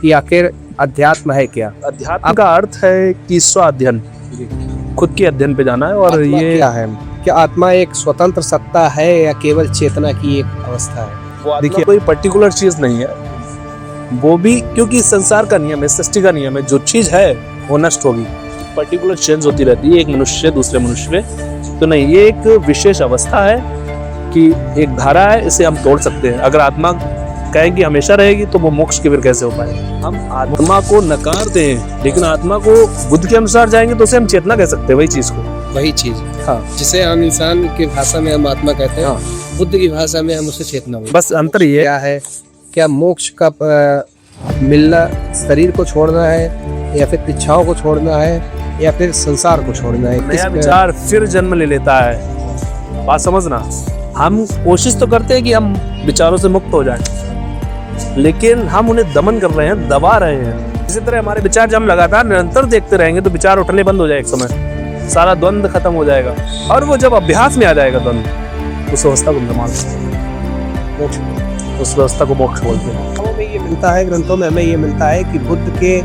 कि आखिर अध्यात्म है क्या? अध्यात्म का अर्थ है कि स्व अध्ययन, खुद के अध्ययन पे जाना है। और आत्मा ये क्या है? क्या आत्मा एक स्वतंत्र सत्ता है या केवल चेतना की एक अवस्था है? वो आत्मा देखिए, कोई पर्टिकुलर चीज नहीं है, वो भी क्योंकि संसार का नियम है, सृष्टि का नियम है, जो चीज है वो नष्ट होगी, पर्टिकुलर चेंज होती रहती है, एक मनुष्य दूसरे मनुष्य। तो नहीं, ये एक विशेष अवस्था है कि एक धारा है, इसे हम तोड़ सकते हैं। अगर आत्मा कहें कि हमेशा रहेगी तो वो मोक्ष के फिर कैसे हो पाए? हम आत्मा को नकारते हैं, लेकिन आत्मा को बुद्ध के अनुसार जाएंगे तो उसे हम चेतना कह सकते हैं, वही चीज को। वही चीज हाँ, जिसे हम इंसान की भाषा में हम आत्मा कहते हैं, हाँ। बुद्ध की भाषा में हम उसे चेतना बोलते हैं। बस अंतर ये क्या है? क्या मोक्ष का मिलना शरीर को छोड़ना है, या फिर इच्छाओं को छोड़ना है, या फिर संसार को छोड़ना है? नया विचार फिर जन्म ले लेता है। बात समझना, हम कोशिश तो करते हैं कि हम विचारों से मुक्त हो जाएं, लेकिन हम उन्हें दमन कर रहे हैं, दबा रहे हैं। इसी तरह हमारे विचार जब हम लगातार निरंतर देखते रहेंगे तो विचार उठने बंद हो जाए, एक समय सारा द्वंद्व खत्म हो जाएगा। और वो जब अभ्यास में आ जाएगा द्वंद्व, उस अवस्था को मोक्ष, उस अवस्था को मोक्ष बोलते हैं। में ये मिलता है, ग्रंथों में हमें ये मिलता है कि बुद्ध के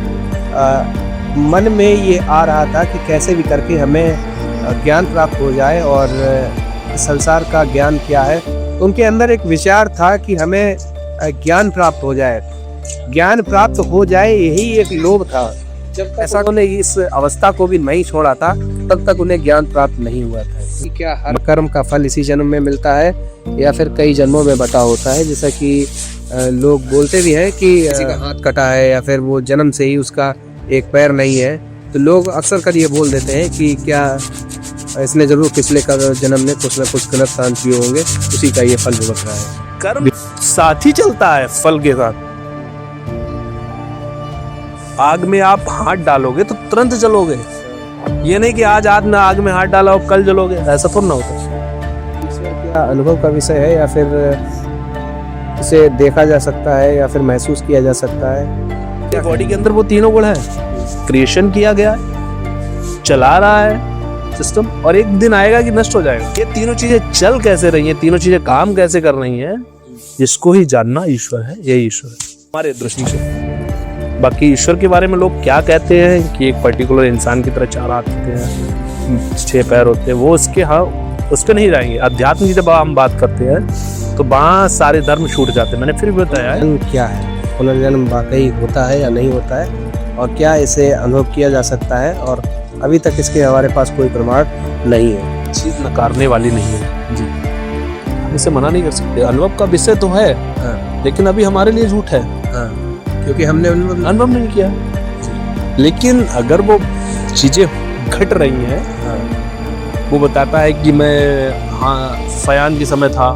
मन में ये आ रहा था कि कैसे भी करके हमें ज्ञान प्राप्त हो जाए, और संसार का ज्ञान क्या है। तो उनके अंदर एक विचार था कि हमें ज्ञान प्राप्त हो जाए, ज्ञान प्राप्त हो जाए, यही एक लोभ था। जब ऐसा उन्होंने इस अवस्था को भी नहीं छोड़ा था, तब तक उन्हें ज्ञान प्राप्त नहीं हुआ था। क्या हर कर्म का फल इसी जन्म में मिलता है या फिर कई जन्मों में बटा होता है? जैसा कि लोग बोलते भी हैं कि किसी का हाथ कटा है या फिर वो जन्म से ही उसका एक पैर नहीं है, तो लोग अक्सर कर ये बोल देते हैं कि क्या इसने जरूर पिछले जन्म में कुछ न कुछ गलत काम किए होंगे, उसी का ये फल भुगत रहा है। कर्म साथ ही चलता है फल के साथ। आग में आप हाथ डालोगे तो तुरंत जलोगे, ये नहीं कि आज आग में हाथ डाला और कल जलोगे, ऐसा थोड़ा ना होता। क्या अनुभव का विषय है या फिर इसे देखा जा सकता है या फिर महसूस किया जा सकता है? बॉडी के अंदर वो तीनों गुण है, क्रिएशन किया गया है, चला रहा है सिस्टम, और एक दिन आएगा कि नष्ट हो जाएगा। ये तीनों चीजें चल कैसे रही हैं, तीनों चीजें काम कैसे कर रही हैं, जिसको ही जानना ईश्वर है, यही ईश्वर है हमारे दृष्टि से। बाकी ईश्वर के बारे में लोग क्या कहते हैं कि एक पर्टिकुलर इंसान की तरह 4 हाथ होते हैं, 6 पैर होते हैं, वो उसके उस पर नहीं जाएंगे। अध्यात्म की जब हम बात करते हैं तो वहाँ सारे धर्म छूट जाते हैं। मैंने फिर भी बताया है क्या है पुनर्जन्म, वाकई होता है या नहीं होता है, और क्या इसे अनुभव किया जा सकता है, और अभी तक इसके हमारे पास कोई प्रमाण नहीं है। चीज नकारने वाली नहीं है जी, हम इसे मना नहीं कर सकते। अनुभव का विषय तो है, लेकिन अभी हमारे लिए झूठ है, क्योंकि हमने अनुभव नहीं किया। लेकिन अगर वो चीजें घट रही हैं, वो बताता है कि मैं फयान के समय था,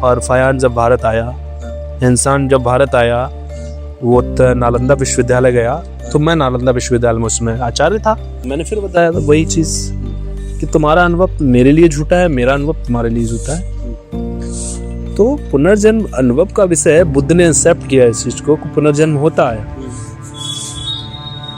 और फयान जब भारत आया, इंसान जब भारत आया, वो नालंदा विश्वविद्यालय गया, तो मैं नालंदा विश्वविद्यालय में उसमें आचार्य था। मैंने फिर बताया था वही चीज कि तुम्हारा अनुभव मेरे लिए झूठा है, मेरा अनुभव तुम्हारे लिए झूठा है। तो पुनर्जन्म अनुभव का विषय है, बुद्ध ने एक्सेप्ट किया इस चीज को, पुनर्जन्म होता है।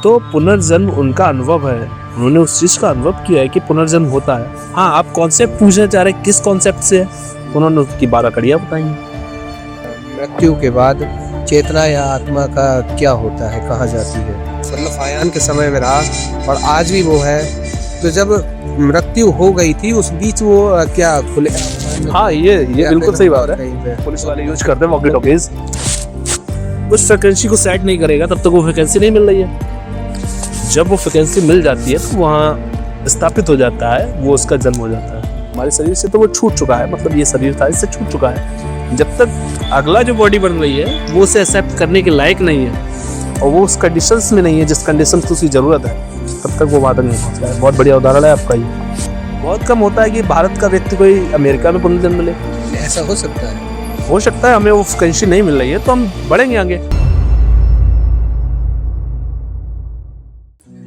तो पुनर्जन्म उनका अनुभव है, उन्होंने उस चीज का अनुभव किया है कि पुनर्जन्म होता है। हाँ, आप कॉन्सेप्ट पूछना चाह रहे हैं, किस कॉन्सेप्ट से है, उन्होंने उसकी 12 कड़ियाँ बताई। मृत्यु के बाद चेतना या आत्मा का क्या होता है, कहाँ जाती है? मतलब फयान के समय में रहा और आज भी वो है, तो जब मृत्यु हो गई थी उस बीच वो क्या खुले? हाँ, ये बिल्कुल सही बात है। पुलिस वाले यूज करते हैं वॉकी टॉकीज, उस फ्रिक्वेंसी को सेट नहीं करेगा तब तक वो फ्रिक्वेंसी नहीं मिल रही है। जब वो फ्रिक्वेंसी मिल जाती है तो वहाँ स्थापित हो जाता है, वो उसका जन्म हो जाता है। हमारे शरीर से तो वो छूट चुका है, मतलब ये शरीर था इससे छूट चुका है। जब तक अगला जो बॉडी बन रही है वो उसे एक्सेप्ट करने के लायक नहीं है, और वो उस कंडीशंस में नहीं है जिस कंडीशंस की उसकी जरूरत है, तब तक वो वहाँ तक नहीं पहुँचता है। बहुत बढ़िया उदाहरण है आपका ये। बहुत कम होता है कि भारत का व्यक्ति कोई अमेरिका में पुनर्जन्म मिले, ऐसा हो सकता है, हो सकता है। हमें वो फ्रिक्वेंसी नहीं मिल रही है तो हम बढ़ेंगे आगे।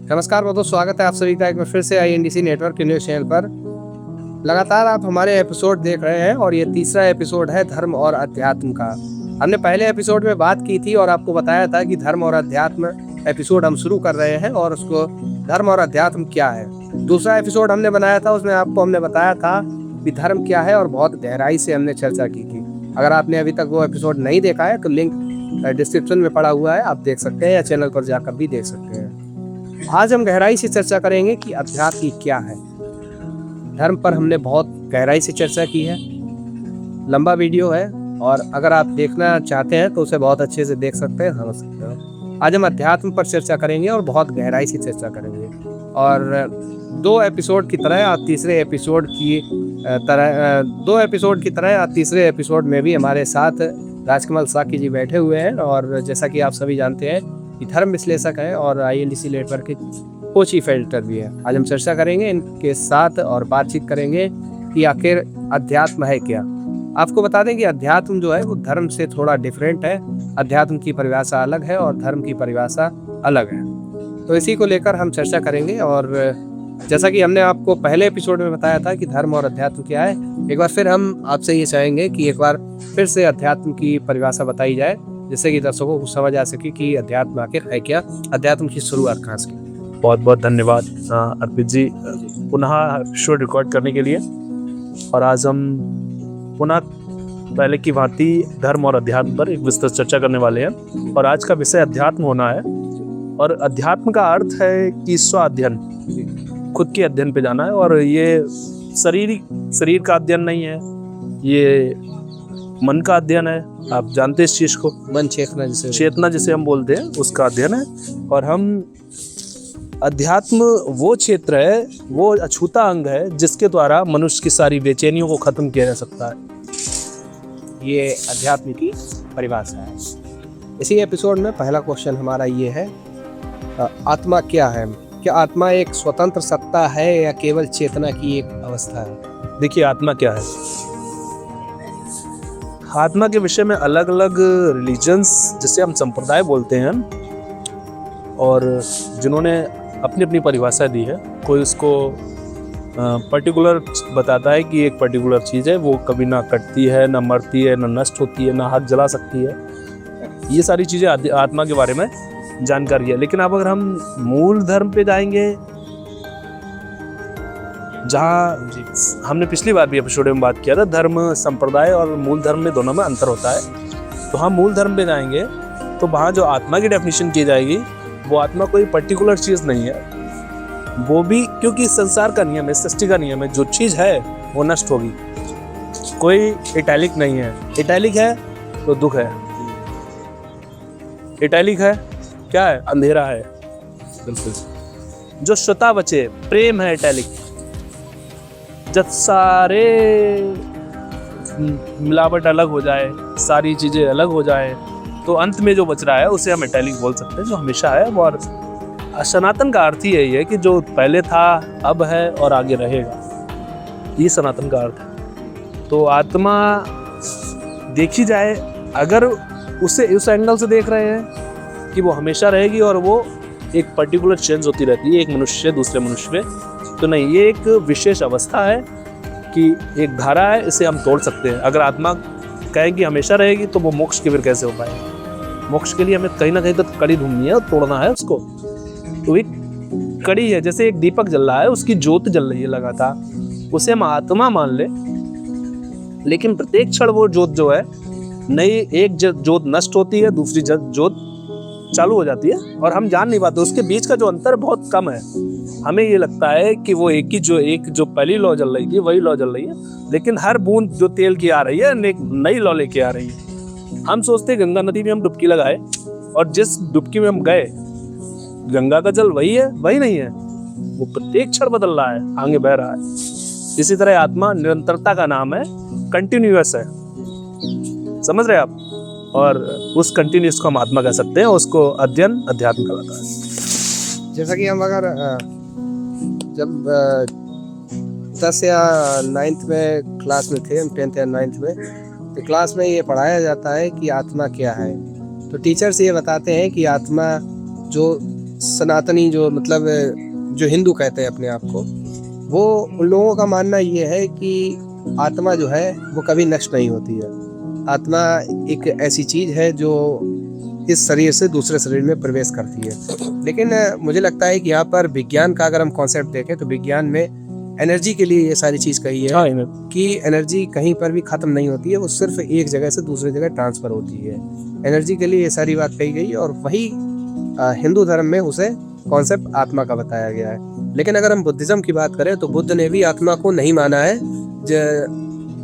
नमस्कार दोस्तों, स्वागत है आप सभी का एक बार फिर से INDC नेटवर्क के न्यूज़ चैनल पर। लगातार आप हमारे एपिसोड देख रहे हैं और ये तीसरा एपिसोड है धर्म और अध्यात्म का। हमने पहले एपिसोड में बात की थी और आपको बताया था कि धर्म और अध्यात्म एपिसोड हम शुरू कर रहे हैं, और उसको धर्म और अध्यात्म क्या है। दूसरा एपिसोड हमने बनाया था, उसमें आपको हमने बताया था कि धर्म क्या है और बहुत गहराई से हमने चर्चा की थी। अगर आपने अभी तक वो एपिसोड नहीं देखा है तो लिंक डिस्क्रिप्शन में पड़ा हुआ है, आप देख सकते हैं या चैनल पर जाकर भी देख सकते हैं। आज हम गहराई से चर्चा करेंगे कि अध्यात्म क्या है। धर्म पर हमने बहुत गहराई से चर्चा की है, लंबा वीडियो है और अगर आप देखना चाहते हैं तो उसे बहुत अच्छे से देख सकते हैं, समझ सकते हो। आज हम अध्यात्म पर चर्चा करेंगे और बहुत गहराई से चर्चा करेंगे और 2 एपिसोड की तरह आज तीसरे एपिसोड में भी हमारे साथ राजकमल साकी जी बैठे हुए हैं और जैसा कि आप सभी जानते हैं कि धर्म विश्लेषक हैं और ILDC नेटवर्क के कोचिंग एडिटर भी है। आज हम चर्चा करेंगे इनके साथ और बातचीत करेंगे कि आखिर अध्यात्म है क्या। आपको बता दें कि अध्यात्म जो है वो धर्म से थोड़ा डिफरेंट है। अध्यात्म की परिभाषा अलग है और धर्म की परिभाषा अलग है, तो इसी को लेकर हम चर्चा करेंगे। और जैसा कि हमने आपको पहले एपिसोड में बताया था कि धर्म और अध्यात्म क्या है, एक बार फिर हम आपसे ये चाहेंगे कि एक बार फिर से अध्यात्म की परिभाषा बताई जाए, जिससे कि दर्शकों को समझ आ सके कि अध्यात्म आखिर है क्या, अध्यात्म की शुरुआत कहाँ से। बहुत बहुत धन्यवाद अर्पित जी पुनः शो रिकॉर्ड करने के लिए। और आज हम पुनः पहले की भांति धर्म और अध्यात्म पर एक विस्तृत चर्चा करने वाले हैं और आज का विषय अध्यात्म होना है। और अध्यात्म का अर्थ है कि स्व अध्ययन, खुद के अध्ययन पे जाना है। और ये शरीर का अध्ययन नहीं है, ये मन का अध्ययन है। आप जानते हैं इस चीज को, मन चेतना जिसे हम बोलते हैं, उसका अध्ययन है। और हम अध्यात्म वो क्षेत्र है, वो अछूता अंग है जिसके द्वारा मनुष्य की सारी बेचैनियों को खत्म किया जा सकता है। ये अध्यात्म की परिभाषा है। इसी एपिसोड में पहला क्वेश्चन हमारा ये है, आत्मा क्या है? क्या आत्मा एक स्वतंत्र सत्ता है या केवल चेतना की एक अवस्था है? देखिए आत्मा क्या है। आत्मा के विषय में अलग अलग रिलीजन्स, जिसे हम संप्रदाय बोलते हैं, और जिन्होंने अपनी अपनी परिभाषा दी है। कोई उसको पर्टिकुलर बताता है कि एक पर्टिकुलर चीज़ है, वो कभी ना कटती है, ना मरती है, ना नष्ट होती है, ना हाथ जला सकती है। ये सारी चीज़ें आत्मा के बारे में जानकारी है। लेकिन अब अगर हम मूल धर्म पे जाएंगे, जहाँ हमने पिछली बार भी एपिसोड में बात किया था, धर्म संप्रदाय और मूल धर्म में दोनों में अंतर होता है। तो हम मूल धर्म पे जाएंगे तो वहाँ जो आत्मा की डेफिनेशन की जाएगी, वो आत्मा कोई पर्टिकुलर चीज़ नहीं है। वो भी क्योंकि संसार का नियम है, सृष्टि का नियम है, जो चीज़ है वो नष्ट होगी। कोई इटैलिक नहीं है। इटैलिक है तो दुख है, इटैलिक है क्या है? अंधेरा है। बिल्कुल। जो श्रोता बचे, प्रेम है इटैलिक। जब सारे मिलावट अलग हो जाए, सारी चीज़ें अलग हो जाए, तो अंत में जो बच रहा है उसे हम इटैलिक बोल सकते हैं, जो हमेशा है। और सनातन का अर्थ ही यही है कि जो पहले था, अब है और आगे रहेगा। ये सनातन का अर्थ है। तो आत्मा देखी जाए, अगर उसे उस एंगल से देख रहे हैं कि वो हमेशा रहेगी और वो एक पर्टिकुलर चेंज होती रहती है एक मनुष्य से दूसरे मनुष्य में, तो नहीं, ये एक विशेष अवस्था है कि एक धारा है, इसे हम तोड़ सकते हैं। अगर आत्मा कहें कि हमेशा रहेगी तो वो मोक्ष के फिर कैसे हो पाएगा? मोक्ष के लिए हमें कहीं ना कहीं तो कड़ी ढूंढनी है और तोड़ना है उसको। तो एक कड़ी है, जैसे एक दीपक जल रहा है, उसकी ज्योत जल रही है लगातार, उसे हम आत्मा मान ले। लेकिन प्रत्येक क्षण वो ज्योत जो है, नई एक ज्योत नष्ट होती है, दूसरी ज्योत चालू हो जाती है और हम जान नहीं पाते। उसके बीच का जो अंतर बहुत कम है। हमें ये लगता है कि वो एक जो पहली लौ जल रही थी वही लौ जल रही है, लेकिन हर बूंद जो तेल की आ रही है एक नई लौ लेके आ रही है। हम सोचते हैं गंगा नदी में हम डुबकी लगाए और जिस डुबकी में हम गए गंगा का जल वही है, वही नहीं है। वो प्रत्येक क्षण बदल रहा है, आगे बह रहा है। इसी तरह आत्मा निरंतरता का नाम है, कंटिन्यूअस है। समझ रहे आप? और उस कंटिन्यूअस को हम आत्मा कह सकते हैं, उसको अध्ययन अध्यात्म कहलाता है। जैसा कि हम अगर जब 10 या 9th में क्लास में थे, हम 10th या 9th में, तो क्लास में ये पढ़ाया जाता है कि आत्मा क्या है। तो टीचर्स ये बताते हैं कि आत्मा जो सनातनी, जो मतलब जो हिंदू कहते हैं अपने आप को, वो उन लोगों का मानना ये है कि आत्मा जो है वो कभी नष्ट नहीं होती है। आत्मा एक ऐसी चीज़ है जो इस शरीर से दूसरे शरीर में प्रवेश करती है। लेकिन मुझे लगता है कि यहाँ पर विज्ञान का अगर हम कॉन्सेप्ट देखें तो विज्ञान में एनर्जी के लिए ये सारी चीज़ कही है हाँ कि एनर्जी कहीं पर भी ख़त्म नहीं होती है, वो सिर्फ एक जगह से दूसरी जगह ट्रांसफ़र होती है। एनर्जी के लिए ये सारी बात कही गई और वही हिंदू धर्म में उसे कॉन्सेप्ट आत्मा का बताया गया है। लेकिन अगर हम बुद्धिज़्म की बात करें तो बुद्ध ने भी आत्मा को नहीं माना है,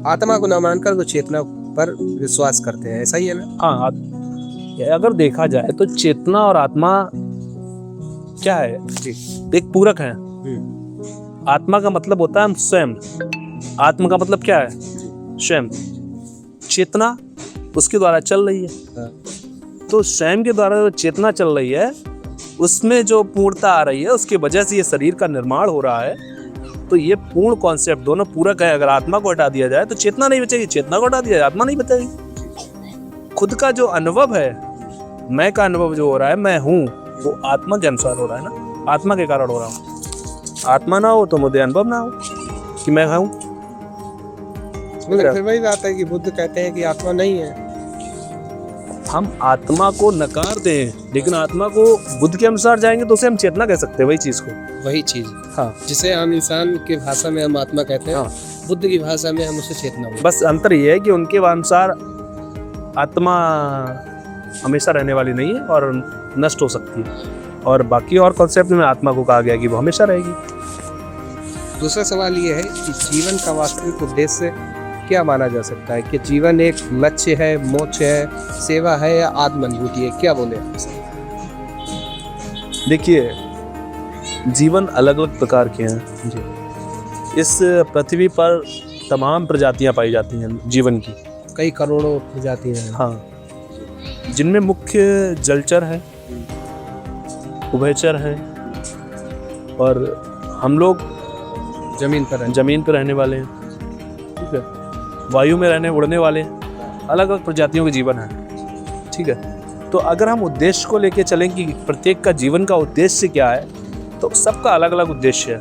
आत्मा को ना मानकर वो चेतना पर विश्वास करते हैं, ऐसा ही है ना? हाँ, अगर देखा जाए तो चेतना और आत्मा क्या है, एक पूरक है। आत्मा का मतलब होता है हम स्वयं, आत्मा का मतलब क्या है, स्वयं। चेतना उसके द्वारा चल रही है, तो स्वयं के द्वारा जो चेतना चल रही है उसमें जो पूर्णता आ रही है, उसकी वजह से ये शरीर का निर्माण हो रहा है। तो ये पूर्ण कॉन्सेप्ट दोनों पूरक है। अगर आत्मा को हटा दिया जाए तो चेतना नहीं बचेगी, चेतना को हटा दिया जाए आत्मा नहीं बचेगी। खुद का जो अनुभव है, मैं का अनुभव जो हो रहा है, मैं हूँ, वो आत्मा के अनुसार हो रहा है ना, आत्मा के कारण हो रहा हूँ। आत्मा ना हो तो मुझे अनुभव ना हो कि मैं हूँ। फिर वही बात है कि बुद्ध कहते हैं कि आत्मा नहीं है। हम आत्मा को नकार दें, लेकिन आत्मा को बुद्ध के अनुसार जाएंगे तो उसे हम चेतना कह सकते हैं, वही चीज को। वही चीज, हाँ, जिसे आम इंसान की भाषा में हम आत्मा कहते हैं, हाँ, बुद्ध की भाषा में हम उसे चेतना बोलते हैं। बस अंतर ये है कि उनके अनुसार आत्मा हमेशा रहने वाली नहीं है और नष्ट हो सकती है, और बाकी और कॉन्सेप्ट में आत्मा को कहा गया कि वो हमेशा रहेगी। दूसरा सवाल ये है कि जीवन का वास्तविक उद्देश्य क्या माना जा सकता है? कि जीवन एक लक्ष्य है, मोक्ष है, सेवा है या आत्म अनुभूति है? क्या बोले आप? देखिए, जीवन अलग अलग प्रकार के हैं जी। इस पृथ्वी पर तमाम प्रजातियां पाई जाती हैं जीवन की, कई करोड़ों प्रजातियां हैं। हाँ, जिनमें मुख्य जलचर है, उभयचर है, और हम लोग जमीन पर रहने वाले हैं, ठीक है, वायु में रहने उड़ने वाले, अलग अलग प्रजातियों के जीवन है, ठीक है। तो अगर हम उद्देश्य को लेके चलें कि प्रत्येक का जीवन का उद्देश्य क्या है, तो सबका अलग अलग उद्देश्य है।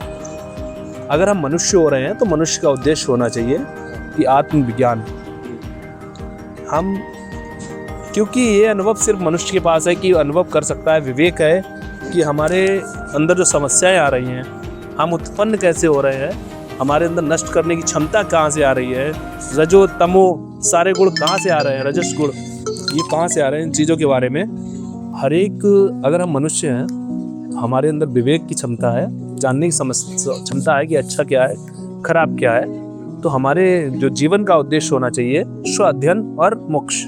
अगर हम मनुष्य हो रहे हैं तो मनुष्य का उद्देश्य होना चाहिए कि आत्मविज्ञान। हम, क्योंकि ये अनुभव सिर्फ मनुष्य के पास है कि अनुभव कर सकता है, विवेक है कि हमारे अंदर जो समस्याएं आ रही हैं, हम उत्पन्न कैसे हो रहे हैं, हमारे अंदर नष्ट करने की क्षमता कहाँ से आ रही है, रजो तमो सारे गुण कहाँ से आ रहे हैं, रजस गुण ये कहाँ से आ रहे हैं, इन चीज़ों के बारे में हर एक, अगर हम मनुष्य हैं, हमारे अंदर विवेक की क्षमता है, जानने की क्षमता है कि अच्छा क्या है, खराब क्या है, तो हमारे जो जीवन का उद्देश्य होना चाहिए स्व अध्ययन और मोक्ष।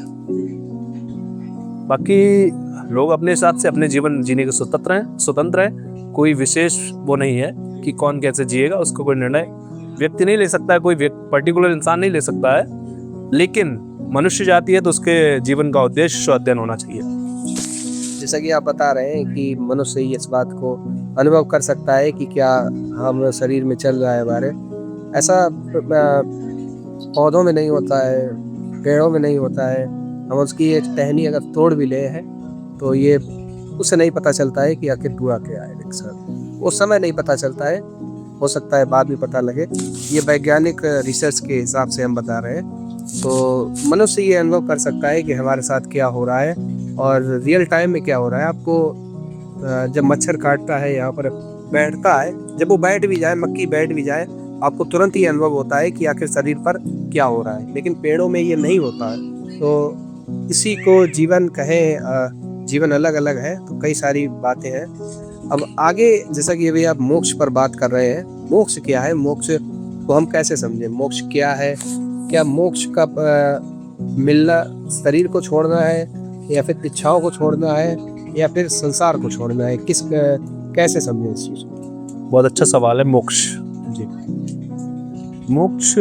बाकी लोग अपने हिसाब से अपने जीवन जीने के स्वतंत्र हैं, कोई विशेष वो नहीं है कि कौन कैसे जिएगा, उसको कोई निर्णय व्यक्ति नहीं ले सकता है, कोई पर्टिकुलर इंसान नहीं ले सकता है। लेकिन मनुष्य जाति है तो उसके जीवन का उद्देश्य स्व अध्ययन होना चाहिए। जैसा कि आप बता रहे हैं कि मनुष्य ही इस बात को अनुभव कर सकता है कि क्या हम शरीर में चल रहा है हमारे, ऐसा पौधों में नहीं होता है, पेड़ों में नहीं होता है। हम उसकी एक टहनी अगर तोड़ भी ले हैं तो ये उसे नहीं पता चलता है कि आखिर हुआ क्या है। उस समय नहीं पता चलता है, हो सकता है बाद में पता लगे। ये वैज्ञानिक रिसर्च के हिसाब से हम बता रहे हैं। तो मनुष्य ये अनुभव कर सकता है कि हमारे साथ क्या हो रहा है और रियल टाइम में क्या हो रहा है। आपको जब मच्छर काटता है, यहाँ पर बैठता है, जब वो बैठ भी जाए, मक्खी बैठ भी जाए, आपको तुरंत ही अनुभव होता है कि आखिर शरीर पर क्या हो रहा है। लेकिन पेड़ों में ये नहीं होता है। तो इसी को जीवन कहें, जीवन अलग अलग है तो कई सारी बातें हैं। अब आगे जैसा कि अभी आप मोक्ष पर बात कर रहे हैं, मोक्ष क्या है, मोक्ष को हम कैसे समझें, मोक्ष क्या है? क्या मोक्ष का मिलना शरीर को छोड़ना है, या फिर इच्छाओं को छोड़ना है, या फिर संसार को छोड़ना है? कैसे समझें इस चीज़ को? बहुत अच्छा सवाल है। मोक्ष जी, मोक्ष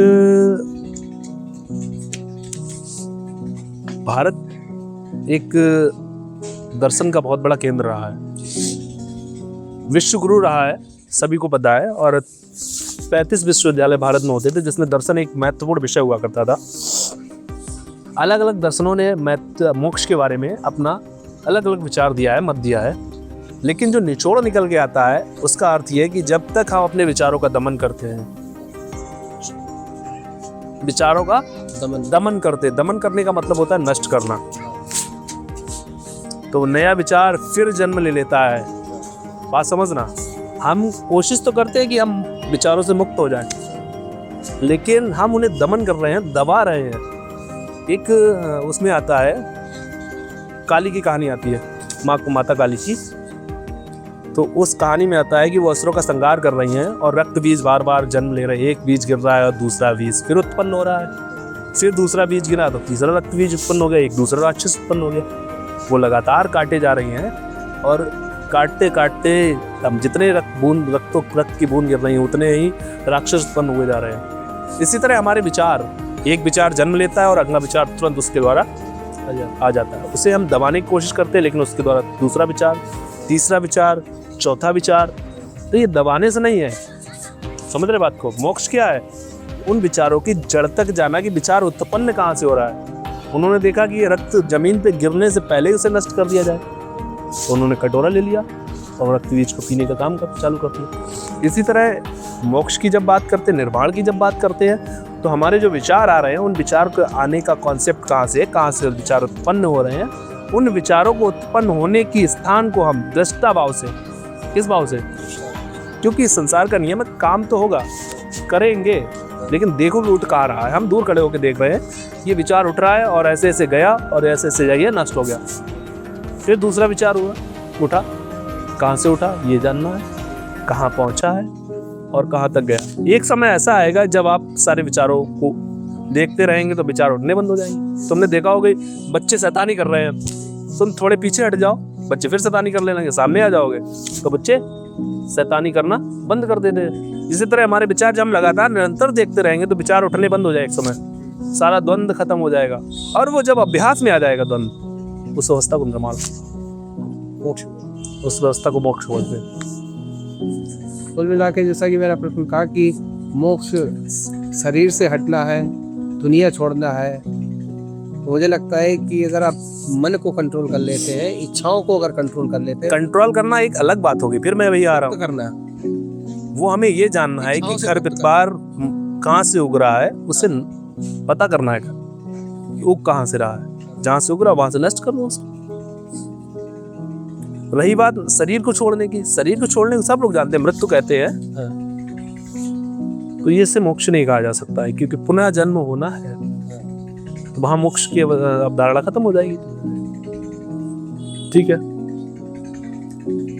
भारत एक दर्शन का बहुत बड़ा केंद्र रहा है, विश्व गुरु रहा है, सभी को पता है। और 35 विश्वविद्यालय भारत में होते थे जिसमें दर्शन एक महत्वपूर्ण विषय हुआ करता था। अलग अलग दर्शनों ने मोक्ष के बारे में अपना अलग अलग विचार दिया है, मत दिया है। लेकिन जो निचोड़ निकल के आता है उसका अर्थ ये है कि जब तक हम अपने विचारों का दमन करते हैं, विचारों का दमन करने का मतलब होता है नष्ट करना। तो नया विचार फिर जन्म ले लेता है। बात समझना, हम कोशिश तो करते हैं कि हम विचारों से मुक्त हो जाएं, लेकिन हम उन्हें दमन कर रहे हैं, दबा रहे हैं। एक उसमें आता है, काली की कहानी आती है, माता काली की। तो उस कहानी में आता है कि वो असुरों का संहार कर रही हैं और रक्त बीज बार बार जन्म ले रहे हैं। एक बीज गिर रहा है और दूसरा बीज फिर उत्पन्न हो रहा है, फिर दूसरा बीज गिरा तो तीसरा रक्त बीज उत्पन्न हो गया, एक दूसरा राक्षस उत्पन्न हो गया। वो लगातार काटे जा रही हैं और काटते काटते अब जितने रक्त की बूंद गिर रही हैं उतने ही राक्षस उत्पन्न हुए जा रहे हैं। इसी तरह हमारे विचार, एक विचार जन्म लेता है और अगला विचार तुरंत उसके द्वारा आ जाता है। उसे हम दबाने की कोशिश करते हैं, लेकिन उसके द्वारा दूसरा विचार, तीसरा विचार, चौथा विचार। तो ये दबाने से नहीं है, समझ रहे बात को। मोक्ष क्या है? उन विचारों की जड़ तक जाना कि विचार उत्पन्न कहाँ से हो रहा है। उन्होंने देखा कि ये रक्त जमीन पे गिरने से पहले ही उसे नष्ट कर दिया जाए, तो उन्होंने कटोरा ले लिया और रक्त बीज को पीने का काम चालू कर दिया। इसी तरह मोक्ष की जब बात करते हैं, निर्वाण की जब बात करते हैं, तो हमारे जो विचार आ रहे हैं उन विचार के आने का कॉन्सेप्ट कहाँ से विचार उत्पन्न हो रहे हैं, उन विचारों को उत्पन्न होने की स्थान को हम दृष्टा भाव से, किस भाव से? क्योंकि संसार का नियम है, काम तो होगा, करेंगे, लेकिन देखो कि उठ कहाँ रहा है। हम दूर खड़े होकर देख रहे हैं, ये विचार उठ रहा है और ऐसे ऐसे गया और ऐसे ऐसे जाइए नष्ट हो गया। फिर दूसरा विचार हुआ, उठा, कहाँ से उठा ये जानना है, कहाँ पहुँचा है और कहाँ तक गया। एक समय ऐसा आएगा जब आप सारे विचारों को देखते रहेंगे तो विचार उठने बंद हो जाएंगे। तुमने देखा होगा बच्चे शैतानी कर रहे हैं, तुम थोड़े पीछे हट जाओ, बच्चे फिर शैतानी कर लेंगे, सामने आ जाओगे तो बच्चे शैतानी करना बंद कर देते हैं। इसी तरह हमारे विचार जब हम लगातार निरंतर देखते रहेंगे तो विचार उठने बंद हो जाए, एक समय सारा द्वंद्व खत्म हो जाएगा। और वो जब अभ्यास में आ जाएगा द्वंद्व, उस अवस्था को निर्माण, मोक्ष, उस अवस्था को मोक्ष बोलते हैं। कुल मिला के जैसा कि मैंने आपने कहा कि मोक्ष शरीर से हटना है, दुनिया छोड़ना है। तो मुझे लगता है कि अगर आप मन को कंट्रोल कर लेते हैं, इच्छाओं को अगर कंट्रोल कर लेते हैं, कंट्रोल करना एक अलग बात होगी। फिर मैं वही आ रहा हूँ, करना वो हमें ये जानना है कि खरपतवार कहाँ से उग रहा है, उसे पता करना है कि उग कहाँ से रहा है। जहाँ से उग रहा वहां से नष्ट कर दो उसको। रही बात शरीर को छोड़ने की, शरीर को छोड़ने को सब लोग जानते हैं, मृत्यु कहते हैं, तो ये से मोक्ष नहीं कहा जा सकता है, क्योंकि पुनः जन्म होना है, तो वहां मोक्ष की अवधारणा खत्म हो जाएगी। ठीक है।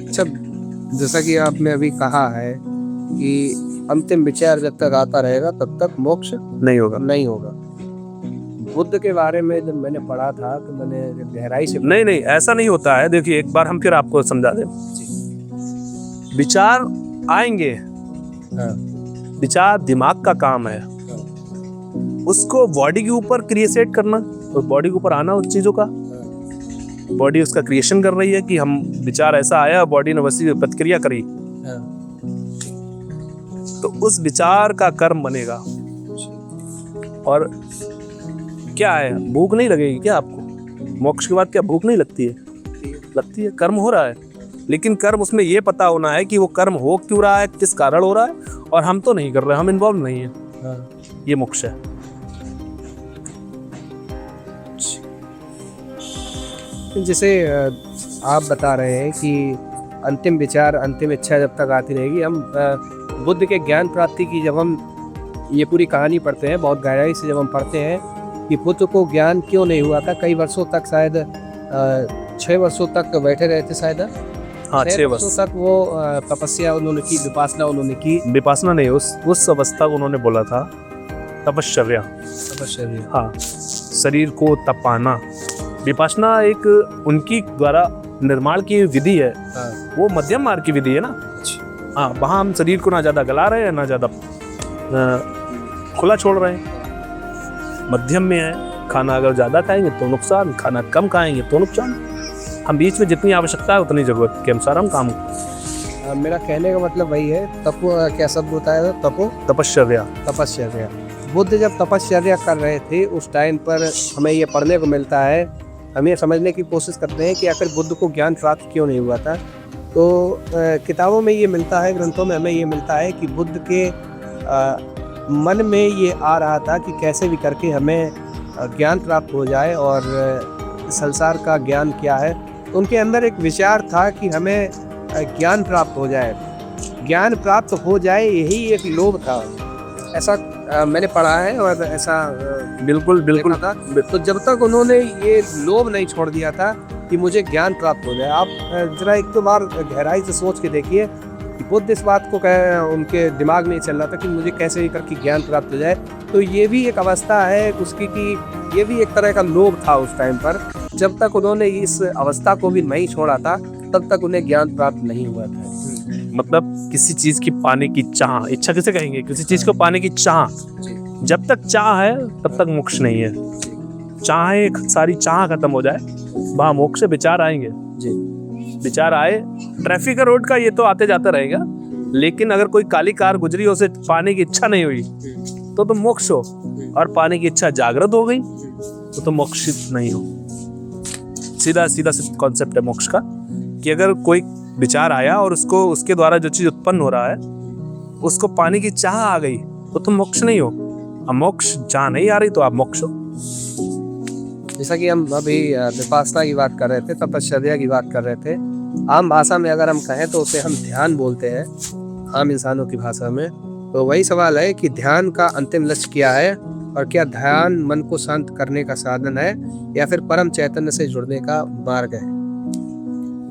अच्छा, जैसा कि आपने अभी कहा है कि अंतिम विचार जब तक आता रहेगा तब तक मोक्ष नहीं होगा। बुद्ध के बारे में जब मैंने पढ़ा था तो मैंने गहराई से नहीं ऐसा नहीं होता है। देखिए एक बार हम फिर आपको समझा दें। विचार आएंगे, विचार दिमाग का काम है, उसको बॉडी के ऊपर क्रिएट करना, तो बॉडी के ऊपर आना उस चीजों का, बॉडी उसका क्रिएशन कर रही है कि हम विचार ऐसा आया, बॉडी ने वैसी प्रतिक्रिया करी, तो उस विचार का कर्म बनेगा। और क्या है, भूख नहीं लगेगी क्या आपको? मोक्ष के बाद क्या भूख नहीं लगती है? लगती है। कर्म हो रहा है, लेकिन कर्म उसमें ये पता होना है कि वो कर्म हो क्यों रहा है, किस कारण हो रहा है, और हम तो नहीं कर रहे, हम इन्वॉल्व नहीं है। ये मोक्ष है। जैसे आप बता रहे हैं कि अंतिम विचार, अंतिम इच्छा जब तक आती रहेगी, हम बुद्ध के ज्ञान प्राप्ति की जब हम ये पूरी कहानी पढ़ते हैं, बहुत गहराई से जब हम पढ़ते हैं कि बुद्ध को ज्ञान क्यों नहीं हुआ था, कई वर्षों तक, शायद 6 वर्षों तक बैठे रहे थे, शायद 6 वर्षों तक वो तपस्या उन्होंने की, विपासना उन्होंने की। विपासना नहीं, उस अवस्था को उन्होंने बोला था तपश्चर्या। हाँ, शरीर को तपाना। विपासना एक उनकी द्वारा निर्माण की विधि है। वो मध्यम मार्ग की विधि है ना। हाँ, वहाँ हम शरीर को ना ज्यादा गला रहे हैं ना ज्यादा खुला छोड़ रहे हैं, मध्यम में है। खाना अगर ज्यादा खाएंगे तो नुकसान, खाना कम खाएंगे तो नुकसान। हम बीच में जितनी आवश्यकता है उतनी जरूरत के अनुसार हम काम। मेरा कहने का मतलब वही है, तपो क्या शब्द होता है? तपश्चर्या। बुद्ध जब तपश्चर्या कर रहे थे उस टाइम पर हमें ये पढ़ने को मिलता है, हम ये समझने की कोशिश करते हैं कि आखिर बुद्ध को ज्ञान प्राप्त क्यों नहीं हुआ था। तो किताबों में ये मिलता है, ग्रंथों में हमें ये मिलता है कि बुद्ध के मन में ये आ रहा था कि कैसे भी करके हमें ज्ञान प्राप्त हो जाए और संसार का ज्ञान क्या है। तो उनके अंदर एक विचार था कि हमें ज्ञान प्राप्त हो जाए, ज्ञान प्राप्त हो जाए, यही एक लोभ था। ऐसा मैंने पढ़ा है और ऐसा बिल्कुल बिल्कुल देखा था। तो जब तक उन्होंने ये लोभ नहीं छोड़ दिया था कि मुझे ज्ञान प्राप्त हो जाए, आप जरा एक दो बार गहराई से सोच के देखिए कि बुद्ध इस बात को उनके दिमाग में चल रहा था कि मुझे कैसे भी करके ज्ञान प्राप्त हो जाए। तो ये भी एक अवस्था है उसकी कि ये भी एक तरह का लोभ था उस टाइम पर। जब तक उन्होंने इस अवस्था को भी नहीं छोड़ा था तब तक उन्हें ज्ञान प्राप्त नहीं हुआ था। मतलब किसी चीज की पाने की चाह, इच्छा किसे कहेंगे, किसी चीज को पाने की चाह, जब तक चाह है तब तक मोक्ष नहीं है। चाहे सारी चाह खत्म हो जाए वहां मोक्ष, विचार आएंगे जी, विचार आए। ट्रैफिक का रोड का ये तो आते जाता रहेगा, लेकिन अगर कोई काली कार गुजरी, उसे पाने की इच्छा नहीं हुई तो मोक्ष हो, और पाने की इच्छा जागृत हो गई तो मोक्षित नहीं हो। सीधा सीधा कॉन्सेप्ट है मोक्ष का कि अगर कोई विचार आया और उसको, उसके द्वारा जो चीज उत्पन्न हो रहा है उसको पाने की चाह आ गई तो तुम मोक्ष नहीं हो। अब मोक्ष चाह नहीं आ रही तो आप मोक्ष हो। जैसा कि हम अभी विपासना की बात कर रहे थे, तपश्चर्या की बात कर रहे थे। आम भाषा में अगर हम कहें तो उसे हम ध्यान बोलते हैं, आम इंसानों की भाषा में। तो वही सवाल है कि ध्यान का अंतिम लक्ष्य क्या है, और क्या ध्यान मन को शांत करने का साधन है या फिर परम चैतन्य से जुड़ने का मार्ग है?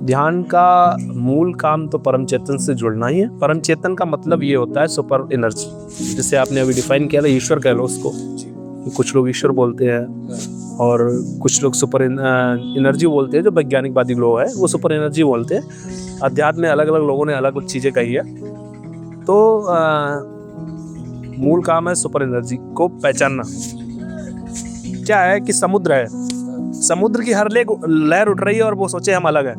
ध्यान का मूल काम तो परम चेतन से जुड़ना ही है। परम चेतन का मतलब ये होता है सुपर एनर्जी, जिसे आपने अभी डिफाइन किया था, ईश्वर कह लो उसको। कुछ लोग ईश्वर बोलते हैं और कुछ लोग सुपर एनर्जी बोलते हैं। जो वैज्ञानिकवादी लोग हैं वो सुपर एनर्जी बोलते हैं। अध्यात्म में अलग अलग लोगों ने अलग अलग चीजें कही है। तो मूल काम है सुपर एनर्जी को पहचानना। क्या है कि समुद्र है, समुद्र की हर लहर उठ रही है और वो सोचे हम अलग है।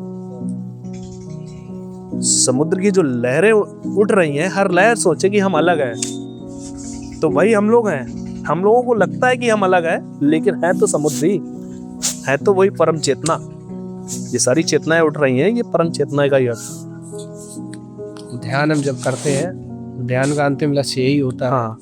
समुद्र की जो लहरें उठ रही हैं, हर लहर सोचे कि हम अलग हैं। तो वही हम लोग हैं। हम लोगों को लगता है कि हम अलग हैं, लेकिन है तो समुद्र ही है, तो वही परम चेतना। ये सारी चेतनाएं उठ रही हैं, ये परम चेतना का ही अर्थ। ध्यान हम जब करते हैं, ध्यान का अंतिम लक्ष्य यही होता है हाँ,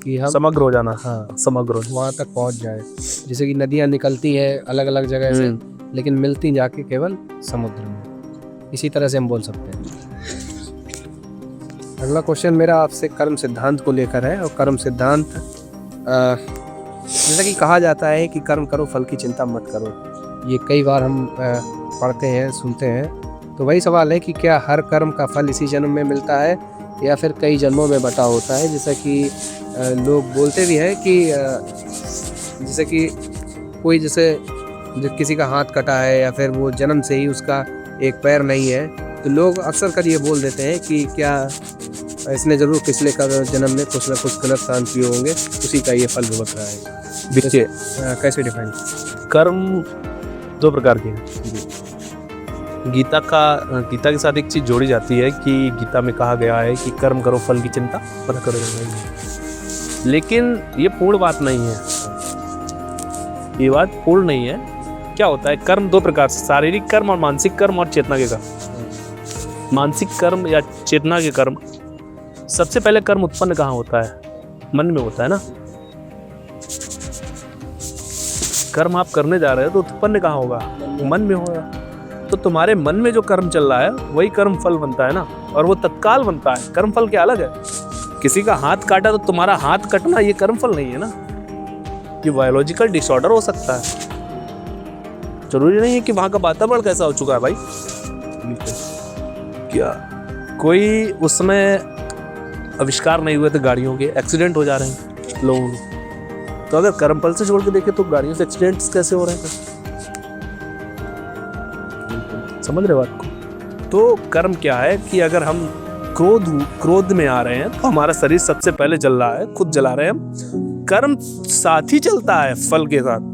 कि हम समग्र हो जाना। हाँ समग्र वहाँ तक पहुँच जाए। जैसे कि नदियाँ निकलती है अलग अलग जगह से, लेकिन मिलती जाके केवल समुद्र में। इसी तरह से हम बोल सकते हैं। अगला क्वेश्चन मेरा आपसे कर्म सिद्धांत को लेकर है। और कर्म सिद्धांत, जैसा कि कहा जाता है कि कर्म करो फल की चिंता मत करो, ये कई बार हम पढ़ते हैं, सुनते हैं। तो वही सवाल है कि क्या हर कर्म का फल इसी जन्म में मिलता है या फिर कई जन्मों में बटा होता है? जैसा कि लोग बोलते भी हैं कि जैसे कि कोई जैसे किसी का हाथ कटा है या फिर वो जन्म से ही उसका एक पैर नहीं है, तो लोग अक्सर कर ये बोल देते हैं कि क्या इसने जरूर पिछले जन्म में कुछ ना कुछ गलत काम किए होंगे, उसी का ये फल भुगत रहा है। कैसे डिफाइन? कर्म दो प्रकार के हैं। गीता के साथ एक चीज जोड़ी जाती है कि गीता में कहा गया है कि कर्म करो फल की चिंता मत करो। लेकिन ये पूर्ण बात नहीं है, ये बात पूर्ण नहीं है। क्या होता है? कर्म दो प्रकार से, शारीरिक कर्म और मानसिक कर्म और चेतना के कर्म। मानसिक कर्म या चेतना के कर्म, सबसे पहले कर्म उत्पन्न कहाँ होता है? मन में होता है ना। कर्म आप करने जा रहे हो तो उत्पन्न कहाँ होगा? मन में होगा। तो तुम्हारे मन में जो कर्म चल रहा है वही कर्म फल बनता है ना, और वो तत्काल बनता है। कर्म फल क्या अलग है? किसी का हाथ काटा तो तुम्हारा हाथ कटना ये कर्म फल नहीं है ना, ये बायोलॉजिकल डिसऑर्डर हो सकता है। जरूरी नहीं है कि वहां का वातावरण कैसा हो चुका है भाई। क्या कोई उसमें आविष्कार नहीं हुए थे गाड़ियों के, एक्सीडेंट हो जा रहे हैं लोगों के। तो अगर कर्मफल से जोड़ के देखें तो गाड़ियों से एक्सीडेंट्स कैसे हो रहे हैं? समझ रहे बात को? तो कर्म क्या है कि अगर हम क्रोध में आ रहे हैं तो हमारा शरीर सबसे पहले जल रहा है, खुद जला रहे हैं हम। कर्म साथ ही चलता है फल के साथ।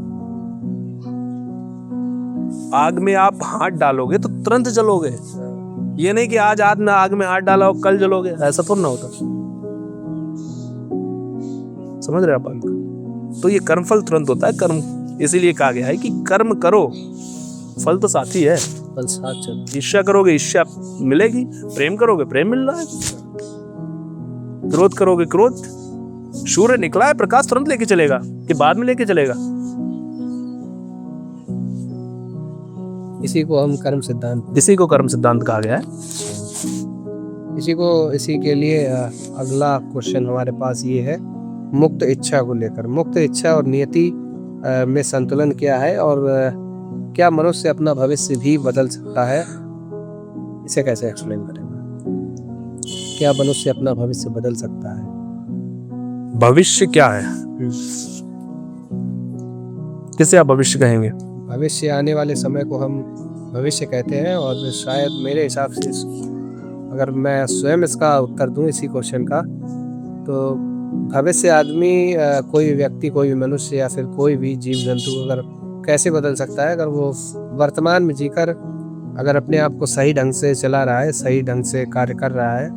आग में आप हाथ डालोगे तो तुरंत जलोगे, ये नहीं कि आज आग में हाथ डाला और कल जलोगे, ऐसा तो ना होता। समझ रहे आप बात? तो ये कर्म फल तुरंत होता है। कर्म इसीलिए कहा गया है कि कर्म करो, फल तो साथी है, फल साथ चल। ईर्ष्या करोगे ईर्ष्या मिलेगी, प्रेम करोगे प्रेम मिल रहा है, क्रोध करोगे क्रोध। सूर्य निकला है, प्रकाश तुरंत लेके चलेगा कि बाद में लेके चलेगा? इसी को हम कर्म सिद्धांत, इसी को कर्म सिद्धांत कहा गया है। इसी के लिए अगला क्वेश्चन हमारे पास ये है, मुक्त इच्छा को लेकर। मुक्त इच्छा और नियति में संतुलन क्या है, और क्या मनुष्य अपना भविष्य भी बदल सकता है? इसे कैसे एक्सप्लेन करेंगे? क्या मनुष्य अपना भविष्य बदल सकता है? भविष्य क्या है? किसे आप भविष्य कहेंगे? भविष्य आने वाले समय को हम भविष्य कहते हैं, और शायद मेरे हिसाब से अगर मैं स्वयं इसका उत्तर दूं इसी क्वेश्चन का, तो भविष्य आदमी कोई व्यक्ति, कोई भी मनुष्य या फिर कोई भी जीव जंतु अगर कैसे बदल सकता है, अगर वो वर्तमान में जीकर अगर अपने आप को सही ढंग से चला रहा है, सही ढंग से कार्य कर रहा है,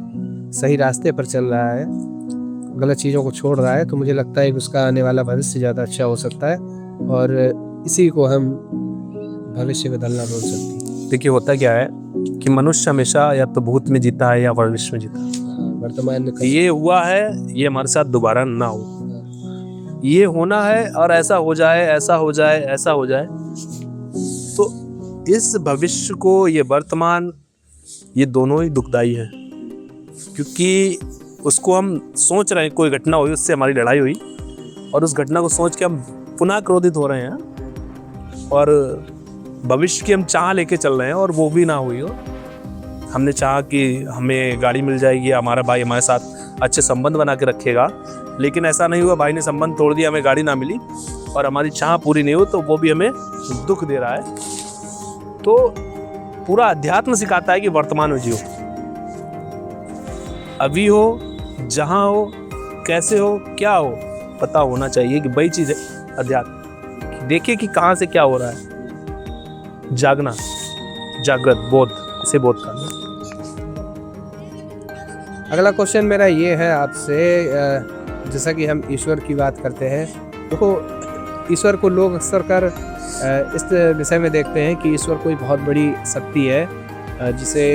सही रास्ते पर चल रहा है, गलत चीज़ों को छोड़ रहा है, तो मुझे लगता है कि उसका आने वाला भविष्य ज़्यादा अच्छा हो सकता है, और इसी को हम भविष्य बदलना बोल सकते हैं। देखिए, होता क्या है कि मनुष्य हमेशा या तो भूत में जीता है या भविष्य में जीता है। वर्तमान में ये हुआ है, ये हमारे साथ दोबारा ना हो, ये होना है और ऐसा हो जाए, ऐसा हो जाए, ऐसा हो जाए। तो इस भविष्य को, ये वर्तमान, ये दोनों ही दुखदाई है, क्योंकि उसको हम सोच रहे हैं, कोई घटना हुई, उससे हमारी लड़ाई हुई, और उस घटना को सोच के हम पुनः क्रोधित हो रहे हैं, और भविष्य की हम चाह लेके चल रहे हैं और वो भी ना हुई हो। हमने चाहा कि हमें गाड़ी मिल जाएगी, हमारा भाई हमारे साथ अच्छे संबंध बना के रखेगा, लेकिन ऐसा नहीं हुआ, भाई ने संबंध तोड़ दिया, हमें गाड़ी ना मिली, और हमारी चाह पूरी नहीं हुई, तो वो भी हमें दुख दे रहा है। तो पूरा अध्यात्म सिखाता है कि वर्तमान में जियो, अभी हो, जहां हो, कैसे हो, क्या हो, पता होना चाहिए कि वही चीज है अध्यात्म। देखिए कि कहां से क्या हो रहा है, जागना, जागृत, बोध, इसे बोध करना। अगला क्वेश्चन मेरा ये है आपसे, जैसा कि हम ईश्वर की बात करते हैं, तो ईश्वर को लोग अक्सर कर इस विषय में देखते हैं कि ईश्वर कोई बहुत बड़ी शक्ति है, जिसे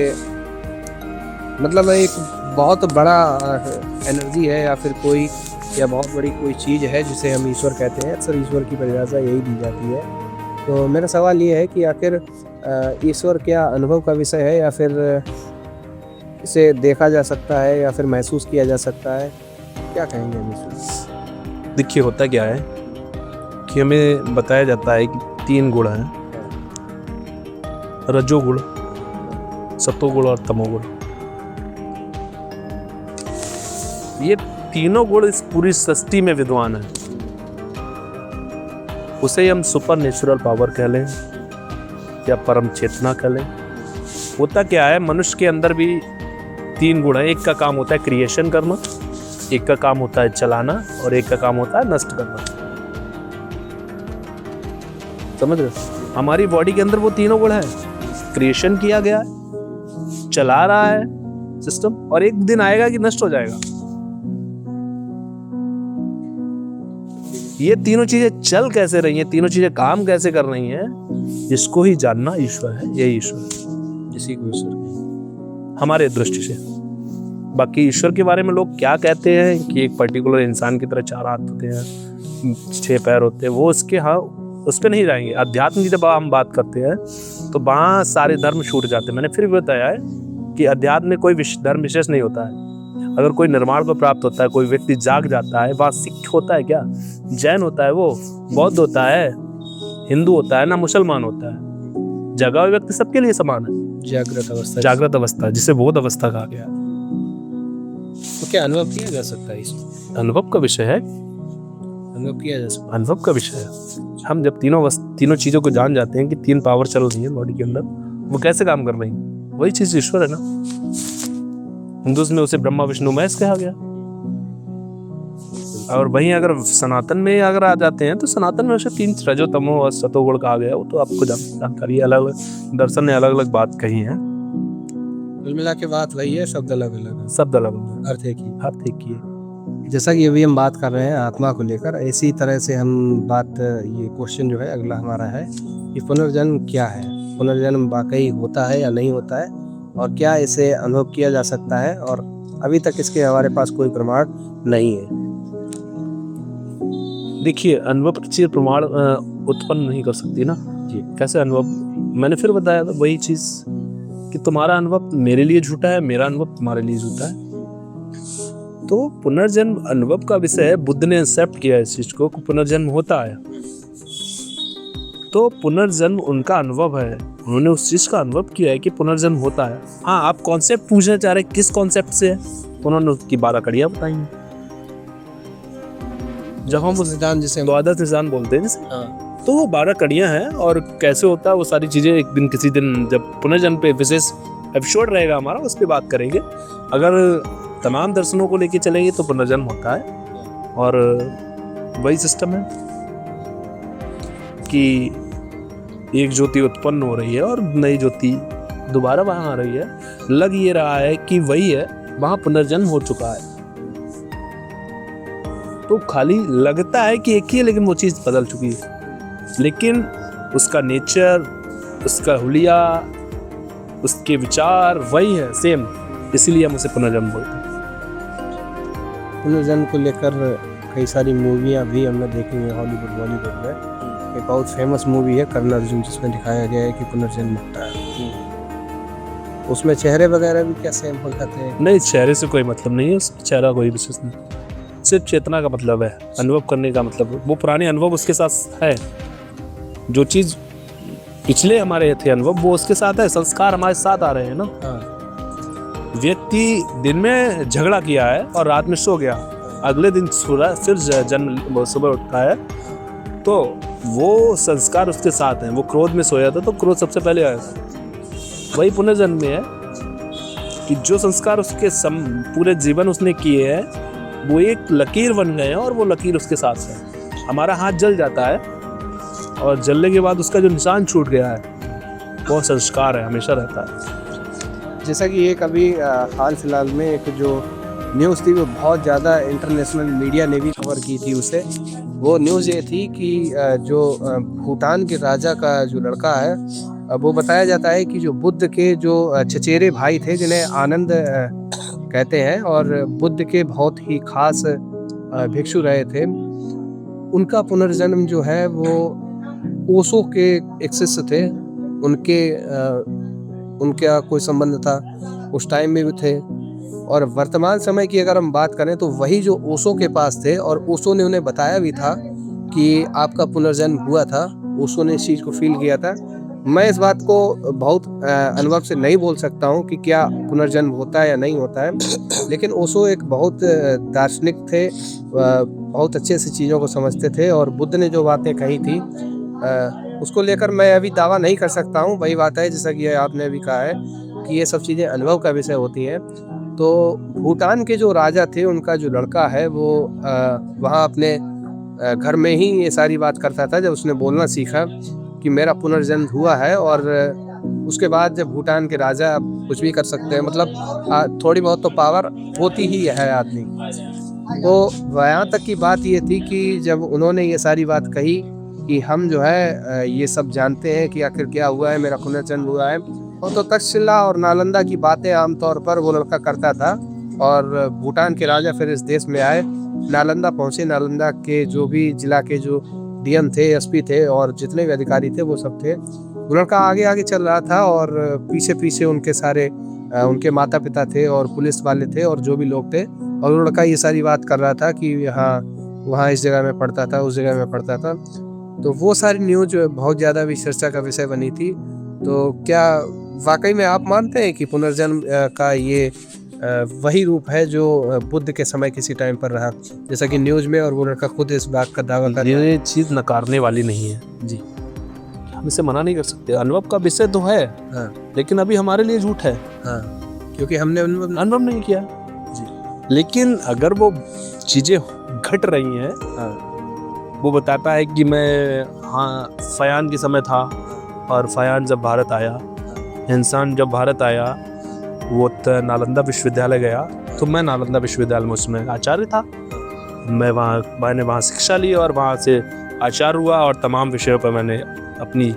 मतलब एक बहुत बड़ा एनर्जी है, या फिर कोई, या बहुत बड़ी कोई चीज़ है जिसे हम ईश्वर कहते हैं। अक्सर ईश्वर की परिभाषा यही दी जाती है। तो मेरा सवाल ये है कि आखिर ईश्वर क्या अनुभव का विषय है, या फिर इसे देखा जा सकता है, या फिर महसूस किया जा सकता है? क्या कहेंगे हम ईश्वर? देखिए, होता क्या है कि हमें बताया जाता है कि 3 गुण हैं, रजोगुण, सतोगुण और तमोगुण। ये तीनों गुण इस पूरी सृष्टि में विद्वान है। उसे हम सुपर नेचुरल पावर कह लें या परम चेतना कह लें। होता क्या है, मनुष्य के अंदर भी 3 गुण है। एक का काम होता है क्रिएशन करना, एक का काम होता है चलाना, और एक का काम होता है नष्ट करना। समझ रहे? हमारी बॉडी के अंदर वो तीनों गुण है। क्रिएशन किया गया है, चला रहा है सिस्टम, और एक दिन आएगा कि नष्ट हो जाएगा। ये तीनों चीजें चल कैसे रही हैं, तीनों चीजें काम कैसे कर रही हैं, इसको ही जानना ईश्वर है। यही ईश्वर है, इसी को ईश्वर हमारे दृष्टि से। बाकी ईश्वर के बारे में लोग क्या कहते हैं कि एक पर्टिकुलर इंसान की तरह 4 हाथ होते हैं, 6 पैर होते हैं, वो उसके, हाँ, उस पर नहीं जाएंगे। अध्यात्म की जब हम बात करते हैं तो वहाँ सारे धर्म छूट जाते हैं। मैंने फिर भी बताया है कि अध्यात्म में कोई धर्म विशेष नहीं होता है। अगर कोई निर्माण को प्राप्त होता है, कोई व्यक्ति जाग जाता है, वहाँ सिख होता है क्या, जैन होता है, वो बौद्ध होता है, हिंदू होता है, ना मुसलमान होता है। जगा हुआ व्यक्ति सबके लिए समान है। जागृत अवस्था, जागृत अवस्था, जिसे बोध अवस्था कहा गया। तो क्या अनुभव किया जा सकता है इसमें? अनुभव का विषय है, अनुभव किया जा सकता है। अनुभव का विषय है। हम जब तीनों चीजों को जान जाते हैं कि 3 पावर चल रही है बॉडी के अंदर, वो कैसे काम कर रही है, वही चीज ईश्वर है ना। हिंदुज़ में उसे ब्रह्मा विष्णु महेश कहा गया। और वहीं अगर सनातन में अगर आ जाते हैं तो सनातन में उसे 3 रजो तमो और सतोगुण कहा गया। वो तो आपको जानकारी, अलग अलग दर्शन ने अलग अलग बात कही है। कुल मिला के बात वही है, शब्द अलग अलग है, शब्द अलग अलग, अर्थ एक ही। अर्थ एक ही है। जैसा कि अभी हम बात कर रहे हैं आत्मा को लेकर, इसी तरह से हम बात, ये क्वेश्चन जो है अगला हमारा है कि पुनर्जन्म क्या है? पुनर्जन्म वाकई होता है या नहीं होता है, और क्या इसे अनुभव किया जा सकता है? और अभी तक इसके हमारे पास कोई प्रमाण नहीं है। देखिए, अनुभव की चीज प्रमाण उत्पन्न नहीं कर सकती ना जी। कैसे अनुभव? मैंने फिर बताया था वही चीज कि तुम्हारा अनुभव मेरे लिए झूठा है, मेरा अनुभव तुम्हारे लिए झूठा है। तो पुनर्जन्म अनुभव का विषय है। बुद्ध ने एक्सेप्ट किया इस चीज को कि पुनर्जन्म होता है। तो पुनर्जन्म उनका अनुभव है, उन्होंने उस चीज का अनुभव किया है कि पुनर्जन्म होता है। हाँ, आप कॉन्सेप्ट पूछना चाह रहे किस कॉन्सेप्ट से है, तो उन्होंने उसकी 12 कड़ियां बताई हैं। जब हम उस सिद्धांत जिसे द्वादश सिद्धांत बोलते हैं जिसे, तो वो 12 कड़ियां हैं और कैसे होता है वो सारी चीजें एक दिन किसी दिन जब पुनर्जन्म पे विशेष एपिसोड रहेगा हमारा, उस पर बात करेंगे। अगर तमाम दर्शनों को लेके चलेंगे तो पुनर्जन्म होता है और वही सिस्टम है कि एक ज्योति उत्पन्न हो रही है और नई ज्योति दोबारा वहां आ रही है। लग ये रहा है कि वही है, वहां पुनर्जन्म हो चुका है। तो खाली लगता है कि एक ही है, लेकिन वो चीज बदल चुकी है। लेकिन उसका नेचर, उसका हुलिया, उसके विचार वही है, सेम। इसीलिए हम उसे पुनर्जन्म बोलते हैं। पुनर्जन्म को लेकर कई सारी मूवियाँ भी हमने देखी हैं हॉलीवुड बॉलीवुड में। एक बहुत फेमस मूवी है कर्ण अर्जुन, जिसमें दिखाया गया है कि पुनर्जन्म होता है। उसमें चेहरे वगैरह भी क्या सेम हो जाते हैं? नहीं, चेहरे से कोई मतलब नहीं है, उसका चेहरा कोई विशेष नहीं। सिर्फ चेतना का मतलब है, अनुभव करने का मतलब। वो पुराने अनुभव उसके साथ है, जो चीज पिछले हमारे थे अनुभव वो उसके साथ है। संस्कार हमारे साथ आ रहे हैं ना। व्यक्ति दिन में झगड़ा किया है और रात में सो गया, अगले दिन फिर जन्म सुबह उठता है, तो वो संस्कार उसके साथ हैं। वो क्रोध में सोया था तो क्रोध सबसे पहले आया था। वही पुनर्जन्म में है कि जो संस्कार उसके पूरे जीवन उसने किए हैं वो एक लकीर बन गए हैं और वो लकीर उसके साथ है। हमारा हाथ जल जाता है और जलने के बाद उसका जो निशान छूट गया है वो संस्कार है, हमेशा रहता है। जैसा कि एक अभी हाल फिलहाल में एक जो न्यूज़ थी वो बहुत ज़्यादा इंटरनेशनल मीडिया ने भी कवर की थी उसे। वो न्यूज़ ये थी कि जो भूटान के राजा का जो लड़का है, वो बताया जाता है कि जो बुद्ध के जो चचेरे भाई थे जिन्हें आनंद कहते हैं और बुद्ध के बहुत ही खास भिक्षु रहे थे, उनका पुनर्जन्म जो है वो ओशो के एक शिष्य थे। उनका कोई संबंध था उस टाइम में भी थे। और वर्तमान समय की अगर हम बात करें तो वही जो ओशो के पास थे और ओशो ने उन्हें बताया भी था कि आपका पुनर्जन्म हुआ था। ओशो ने इस चीज़ को फील किया था। मैं इस बात को बहुत अनुभव से नहीं बोल सकता हूँ कि क्या पुनर्जन्म होता है या नहीं होता है, लेकिन ओशो एक बहुत दार्शनिक थे, बहुत अच्छे से चीज़ों को समझते थे और बुद्ध ने जो बातें कही थी उसको लेकर मैं अभी दावा नहीं कर सकता हूँ। वही बात है जैसा कि आपने अभी कहा है कि ये सब चीज़ें अनुभव का विषय होती हैं। तो भूटान के जो राजा थे उनका जो लड़का है वो वहाँ अपने घर में ही ये सारी बात करता था। जब उसने बोलना सीखा कि मेरा पुनर्जन्म हुआ है, और उसके बाद जब भूटान के राजा कुछ भी कर सकते हैं, मतलब थोड़ी बहुत तो पावर होती ही है आदमी। तो यहाँ तक की बात ये थी कि जब उन्होंने ये सारी बात कही कि हम जो है ये सब जानते हैं कि आखिर क्या हुआ है, मेरा पुनर्जन्म हुआ है, और तो तक्षशिला और नालंदा की बातें आमतौर पर वो लड़का करता था। और भूटान के राजा फिर इस देश में आए, नालंदा पहुँचे। नालंदा के जो भी जिला के जो डीएम थे, एसपी थे और जितने भी अधिकारी थे वो सब थे। वो लड़का आगे आगे चल रहा था और पीछे पीछे उनके सारे उनके माता पिता थे और पुलिस वाले थे और जो भी लोग थे। और वो लड़का ये सारी बात कर रहा था कि हाँ वहाँ इस जगह में पढ़ता था, उस जगह में पढ़ता था। तो वो सारी न्यूज़ बहुत ज़्यादा भी चर्चा का विषय बनी थी। तो क्या वाकई में आप मानते हैं कि पुनर्जन्म का ये वही रूप है जो बुद्ध के समय किसी टाइम पर रहा, जैसा कि न्यूज़ में और वो लड़का खुद इस बात का दावा कर? ये चीज़ नकारने वाली नहीं है जी, हम इसे मना नहीं कर सकते। अनुभव का विषय तो है, हाँ, लेकिन अभी हमारे लिए झूठ है। हाँ, क्योंकि हमने अनुभव नहीं किया जी। लेकिन अगर वो चीज़ें घट रही हैं, वो बताता है कि मैं फयान के समय था और फयान जब भारत आया, इंसान जब भारत आया वो नालंदा विश्वविद्यालय गया, तो मैं नालंदा विश्वविद्यालय में उसमें आचार्य था। मैंने वहाँ शिक्षा ली और वहाँ से आचार्य हुआ और तमाम विषयों पर मैंने अपनी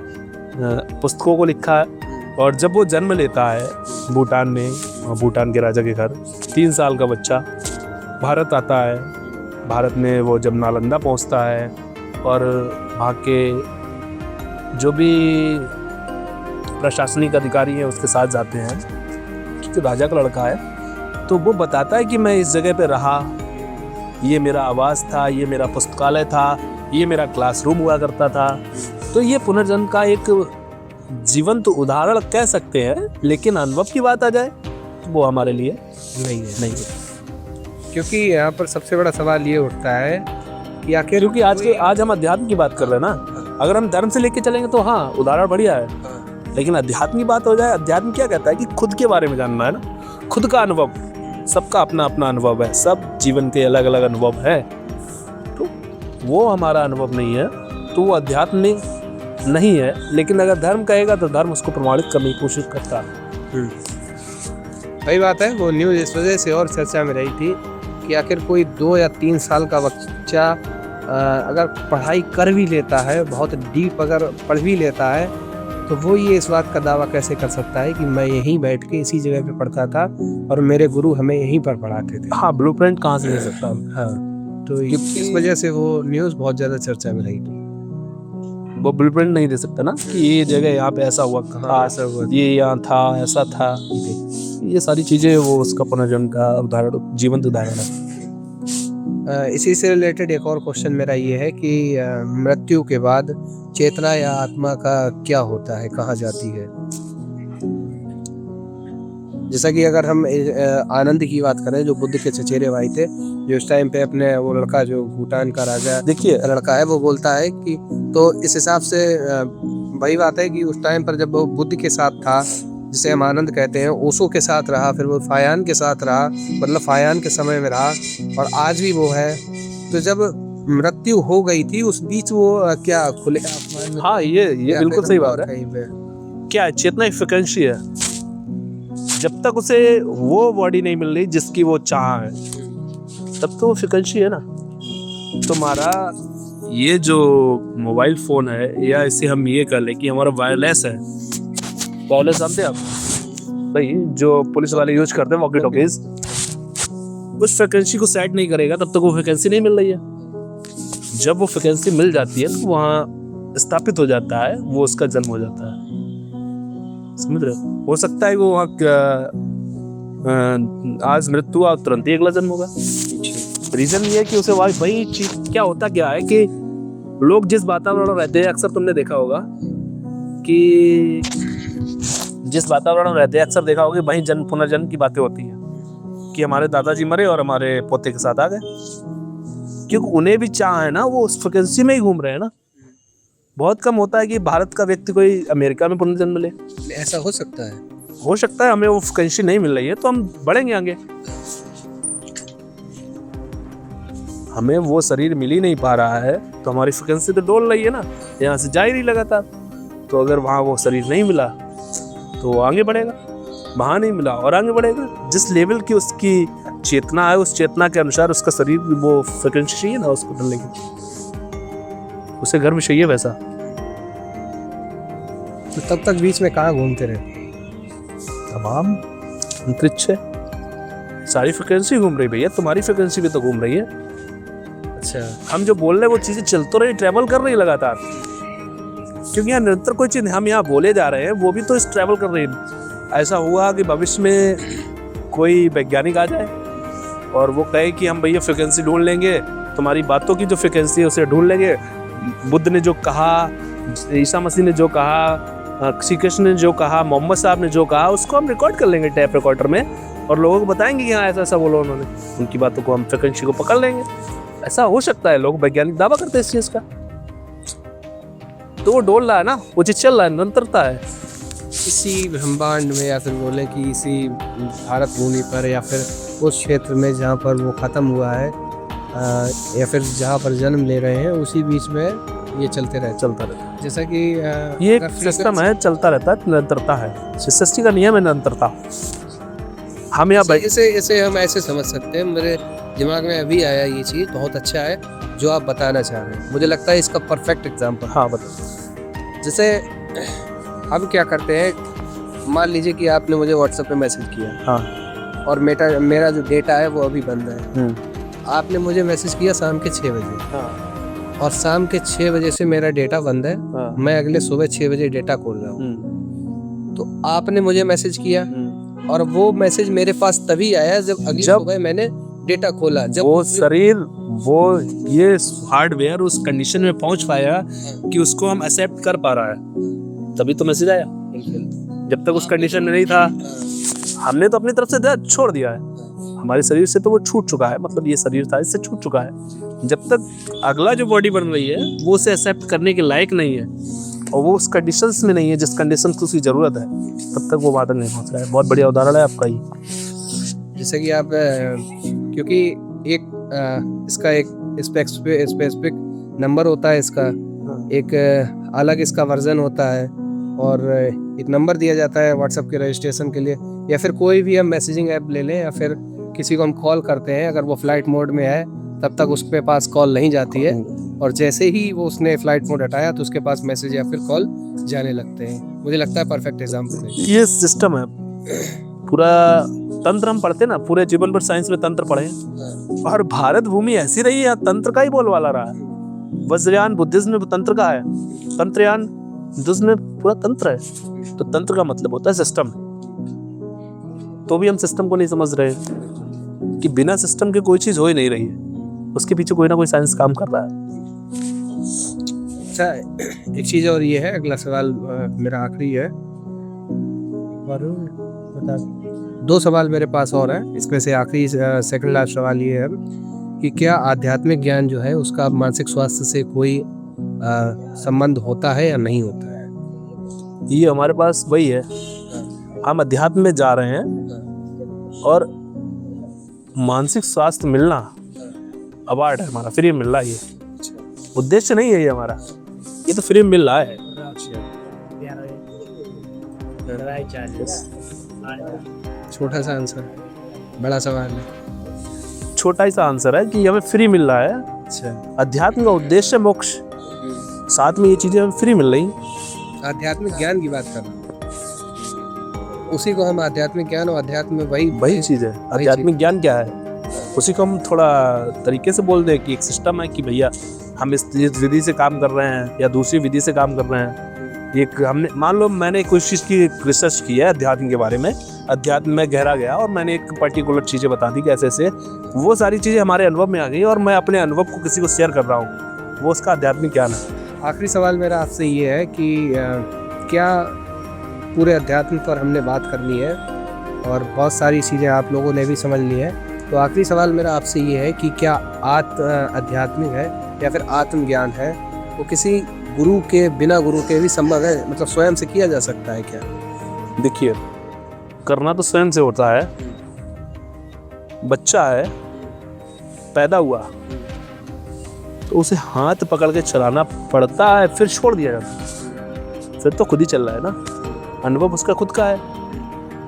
पुस्तकों को लिखा है। और जब वो जन्म लेता है भूटान में, भूटान के राजा के घर, 3 साल का बच्चा भारत आता है। भारत में वो जब नालंदा पहुंचता है और वहाँ के जो भी प्रशासनिक अधिकारी है उसके साथ जाते हैं, क्योंकि राजा का लड़का है, तो वो बताता है कि मैं इस जगह पे रहा, ये मेरा आवास था, ये मेरा पुस्तकालय था, ये मेरा क्लासरूम हुआ करता था। तो ये पुनर्जन्म का एक जीवंत उदाहरण कह सकते हैं, लेकिन अनुभव की बात आ जाए तो वो हमारे लिए नहीं है। क्योंकि क्योंकि यहाँ पर सबसे बड़ा सवाल ये उठता है कि आखिर आज हम अध्यात्म की बात कर रहे हैं ना। अगर हम धर्म से लेके चलेंगे तो हाँ उदाहरण बढ़िया है, लेकिन अध्यात्म की बात हो जाए, अध्यात्म क्या कहता है कि खुद के बारे में जानना है ना, खुद का अनुभव। सबका अपना अपना अनुभव है, सब जीवन के अलग अलग अनुभव है, तो वो हमारा अनुभव नहीं है, तो वो अध्यात्म नहीं है। लेकिन अगर धर्म कहेगा तो धर्म उसको प्रमाणित करने की कोशिश करता है। सही बात है। वो न्यूज़ इस वजह से और चर्चा में रही थी कि आखिर कोई 2 या 3 साल का बच्चा अगर पढ़ाई कर भी लेता है, बहुत डीप अगर पढ़ भी लेता है, तो वो ये इस बात का दावा कैसे कर सकता है कि मैं यहीं बैठ के इसी जगह पे पढ़ता था और मेरे गुरु हमें यहीं पर पढ़ाते थे। हाँ, ब्लूप्रिंट कहाँ से ले सकता है। हाँ, तो इस वजह से वो न्यूज़ बहुत ज़्यादा चर्चा में रही थी। वो ब्लूप्रिंट नहीं दे सकता ना कि ये जगह यहाँ पे ऐसा हुआ था, ऐसा हुआ, ये यहाँ था, ऐसा था। ये सारी चीजें वो उसका पुनर्जन्म का उदाहरण, जीवंत उदाहरण है। इसी से रिलेटेड एक और क्वेश्चन मेरा ये है कि मृत्यु के बाद चेतना या आत्मा का क्या होता है, कहाँ जाती है? जैसा कि अगर हम आनंद की बात करें, जो बुद्ध के चचेरे भाई थे, जो उस टाइम पे अपने वो लड़का जो भूटान का राजा देखिए लड़का है, वो बोलता है कि, तो इस हिसाब से वही बात है कि उस टाइम पर जब वो बुद्ध के साथ था, जिसे हम आनंद कहते हैं, ओशो के साथ रहा, फिर वो फायान के साथ रहा, मतलब फायान के समय में रहा, और आज भी वो है। तो जब मृत्यु हो गई थी उस बीच वो क्या खुले आसमान में, हाँ, ये बिल्कुल सही बात है। कहीं पे क्या है, चेतना एक फ्रिक्वेंसी है। जब तक उसे वो बॉडी नहीं मिल रही जिसकी वो चाह है, तब तो वो फ्रिक्वेंसी है ना। तुम्हारा ये जो मोबाइल फोन है, या इसे हम ये कर ले कि हमारा वायरलेस है, वायरलेस जानते हैं आप भाई, जो पुलिस वाले यूज करते हैं, वॉकी टॉकीज, उस फ्रिक्वेंसी को सेट नहीं करेगा तब तक वो फ्रिक्वेंसी नहीं मिल रही है। जब वो फ्रिक्वेंसी मिल जाती है तो वहाँ स्थापित हो जाता है, वो उसका जन्म हो जाता है। समझ रहे हो? हो सकता है वो वहाँ आज मृत्यु हुआ तुरंत ही अगला जन्म होगा। रीजन ये है कि उसे वही चीज, क्या होता क्या है कि लोग जिस वातावरण में रहते हैं, अक्सर तुमने देखा होगा कि जिस वातावरण में रहते हैं, अक्सर देखा होगा वहीं जन्म पुनर्जन्म की बातें होती है कि हमारे दादाजी मरे और हमारे पोते के साथ आ गए, क्योंकि उन्हें भी चाह है ना, वो उस फ्रिक्वेंसी में ही घूम रहे हैं ना। बहुत कम होता है कि भारत का व्यक्ति कोई अमेरिका में पुनर्जन्म मिले। ऐसा हो सकता है, हमें वो फ्रिक्वेंसी नहीं मिल रही है तो हम बढ़ेंगे आगे। हमें वो शरीर मिल ही नहीं पा रहा है तो हमारी फ्रिक्वेंसी तो डोल रही है ना, यहाँ से जा ही नहीं लगातार। तो अगर वहाँ वो शरीर नहीं मिला तो वो आगे बढ़ेगा, वहाँ नहीं मिला और आगे बढ़ेगा। जिस लेवल की उसकी चेतना है, उस चेतना के अनुसार उसका शरीर वो फ्रिक्वेंसी चाहिए ना उसको ढलने की, उसे घर में चाहिए वैसा। तो तब तक बीच में कहाँ घूमते रहे? तमाम अंतरिक्ष है, सारी फ्रिक्वेंसी घूम रही भैया, तुम्हारी फ्रिक्वेंसी भी तो घूम रही है। अच्छा, हम जो बोल रहे हैं वो चीजें चल तो रही, ट्रैवल कर रही लगातार, क्योंकि यहाँ निरंतर कोई चीज हम यहाँ बोले जा रहे हैं वो भी तो इस ट्रैवल कर रही है। ऐसा हुआ कि भविष्य में कोई वैज्ञानिक आ जाए और वो कहे कि हम भैया फ्रिक्वेंसी ढूंढ लेंगे, तुम्हारी बातों की जो फ्रिक्वेंसी है उसे ढूंढ लेंगे। बुद्ध ने जो कहा, ईसा मसीह ने जो कहा, श्री कृष्ण ने जो कहा, मोहम्मद साहब ने जो कहा, उसको हम रिकॉर्ड कर लेंगे टैप रिकॉर्डर में और लोगों को बताएंगे कि हाँ ऐसा ऐसा बोला उन्होंने। उनकी बातों को हम फ्रिक्वेंसी को पकड़ लेंगे। ऐसा हो सकता है, लोग वैज्ञानिक दावा करते हैं इस चीज़ का। तो वो डोल रहा है ना, वो चीज़ चल रहा है, निरंतरता है इसी ब्रह्मांड में, या फिर बोले कि इसी भारत भूमि पर, या फिर उस क्षेत्र में जहाँ पर वो ख़त्म हुआ है, या फिर जहाँ पर जन्म ले रहे हैं, उसी बीच में ये चलता रहता है। जैसा कि ये एक सिस्टम है, चलता रहता है, निरंतरता है, सृष्टि का नियम है निरंतरता। हम यहाँ इसे हम ऐसे समझ सकते हैं, मेरे दिमाग में अभी आया ये चीज़, बहुत अच्छा है जो आप बताना चाह रहे हैं। मुझे लगता है इसका परफेक्ट एग्जाम्पल। हाँ बताओ। जैसे हम क्या करते हैं, मान लीजिए कि आपने मुझे व्हाट्सएप पे मैसेज किया, हाँ, और मेरा जो डेटा है वो अभी बंद है। आपने मुझे मैसेज किया शाम के 6 बजे, हाँ, और शाम के 6 बजे से मेरा डेटा बंद है। हाँ, मैं अगले सुबह 6 बजे डेटा खोल रहा हूँ। तो आपने मुझे मैसेज किया और वो मैसेज मेरे पास तभी आया जब अगली सुबह मैंने डेटा खोला, जब वो शरीर वो ये हार्डवेयर उस कंडीशन में पहुंच पाया कि उसको हम एक्सेप्ट कर पा रहा है, तभी तो मैसेज आया। जब तक उस कंडीशन में नहीं था, हमने तो अपनी तरफ से छोड़ दिया है, हमारे शरीर से तो वो छूट चुका है, मतलब ये शरीर था इससे छूट चुका है। जब तक अगला जो बॉडी बन रही है वो उसे एक्सेप्ट करने के लायक नहीं है और वो उस कंडीशंस में नहीं है जिस कंडीशन की उसकी जरूरत है, तब तक वो वहां तक नहीं पहुंच रहा है। बहुत बढ़िया उदाहरण है आपका ये। जैसे कि आप क्योंकि एक इसका एक स्पेसिफिक नंबर होता है, इसका एक अलग इसका वर्जन होता है और एक नंबर दिया जाता है व्हाट्सएप के रजिस्ट्रेशन के लिए, या फिर कोई भी हम मैसेजिंग ऐप ले लें या फिर किसी को हम कॉल करते हैं, अगर वो फ्लाइट मोड में है तब तक उसके पास कॉल नहीं जाती है और जैसे ही वो उसने फ्लाइट मोड हटाया तो उसके पास मैसेज या फिर कॉल जाने लगते हैं। मुझे लगता है परफेक्ट एग्जाम्पल है ये सिस्टम है पूरा। तंत्र हम पढ़ते ना, पूरे जीवन भर साइंस में तंत्र पढ़े और भारत भूमि ऐसी रही है, तंत्र का ही बोलवाला रहा है। वज्रयान बुद्धिज्म में तंत्र का है, तंत्रयान हिंदुइज्म में पूरा तंत्र है। तो तंत्र का मतलब होता है सिस्टम, तो भी हम सिस्टम को नहीं समझ रहे कि बिना सिस्टम के कोई चीज हो ही नहीं रही है, उसके पीछे कोई ना कोई साइंस काम कर रहा है। अच्छा, एक चीज और ये है, अगला सवाल मेरा आखिरी है और बता, 2 सवाल मेरे पास और हैं, इसमें से आखिरी सेकंड लास्ट सवाल ये है कि क्या आध्यात्मिक ज्ञान जो है उसका मानसिक स्वास्थ्य से कोई संबंध होता है या नहीं होता है? ये हमारे पास वही है, हम अध्यात्म में जा रहे हैं और मानसिक स्वास्थ्य मिलना अवार्ड है हमारा, फ्री मिल रहा है, ये उद्देश्य नहीं है ये हमारा, ये तो फ्री मिल रहा है। छोटा सा आंसर, बड़ा सवाल है। छोटा ही सा आंसर है कि हमें फ्री मिल रहा है। अच्छा, अध्यात्म का उद्देश्य मोक्ष, साथ में ये चीजें हमें फ्री मिल रही। आध्यात्मिक ज्ञान की बात कर रहा हूँ, उसी को हम आध्यात्मिक ज्ञान और अध्यात्म में वही चीज है। आध्यात्मिक ज्ञान क्या है, उसी को हम थोड़ा तरीके से बोल दें कि एक सिस्टम है कि भैया हम इस विधि से काम कर रहे हैं या दूसरी विधि से काम कर रहे हैं। एक हमने मान लो मैंने कुछ चीज़ की रिसर्च की है अध्यात्म के बारे में, अध्यात्म में गहरा गया और मैंने एक पर्टिकुलर चीज़ें बता दी कैसे से वो सारी चीज़ें हमारे अनुभव में आ गई और मैं अपने अनुभव को किसी को शेयर कर रहा हूँ, वो उसका आध्यात्मिक ज्ञान है। आखिरी सवाल मेरा आपसे ये है कि क्या पूरे अध्यात्म पर हमने बात कर ली है और बहुत सारी चीज़ें आप लोगों ने भी समझ ली है, तो आखिरी सवाल मेरा आपसे ये है कि क्या आध्यात्मिक है या फिर आत्मज्ञान है वो किसी गुरु के बिना गुरु के भी संभव है, मतलब स्वयं से किया जा सकता है क्या? देखिए, करना तो स्वयं से होता है। बच्चा है, पैदा हुआ तो उसे हाथ पकड़ के चलाना पड़ता है, फिर छोड़ दिया जाता है, फिर तो खुद ही चल रहा है ना, अनुभव उसका खुद का है।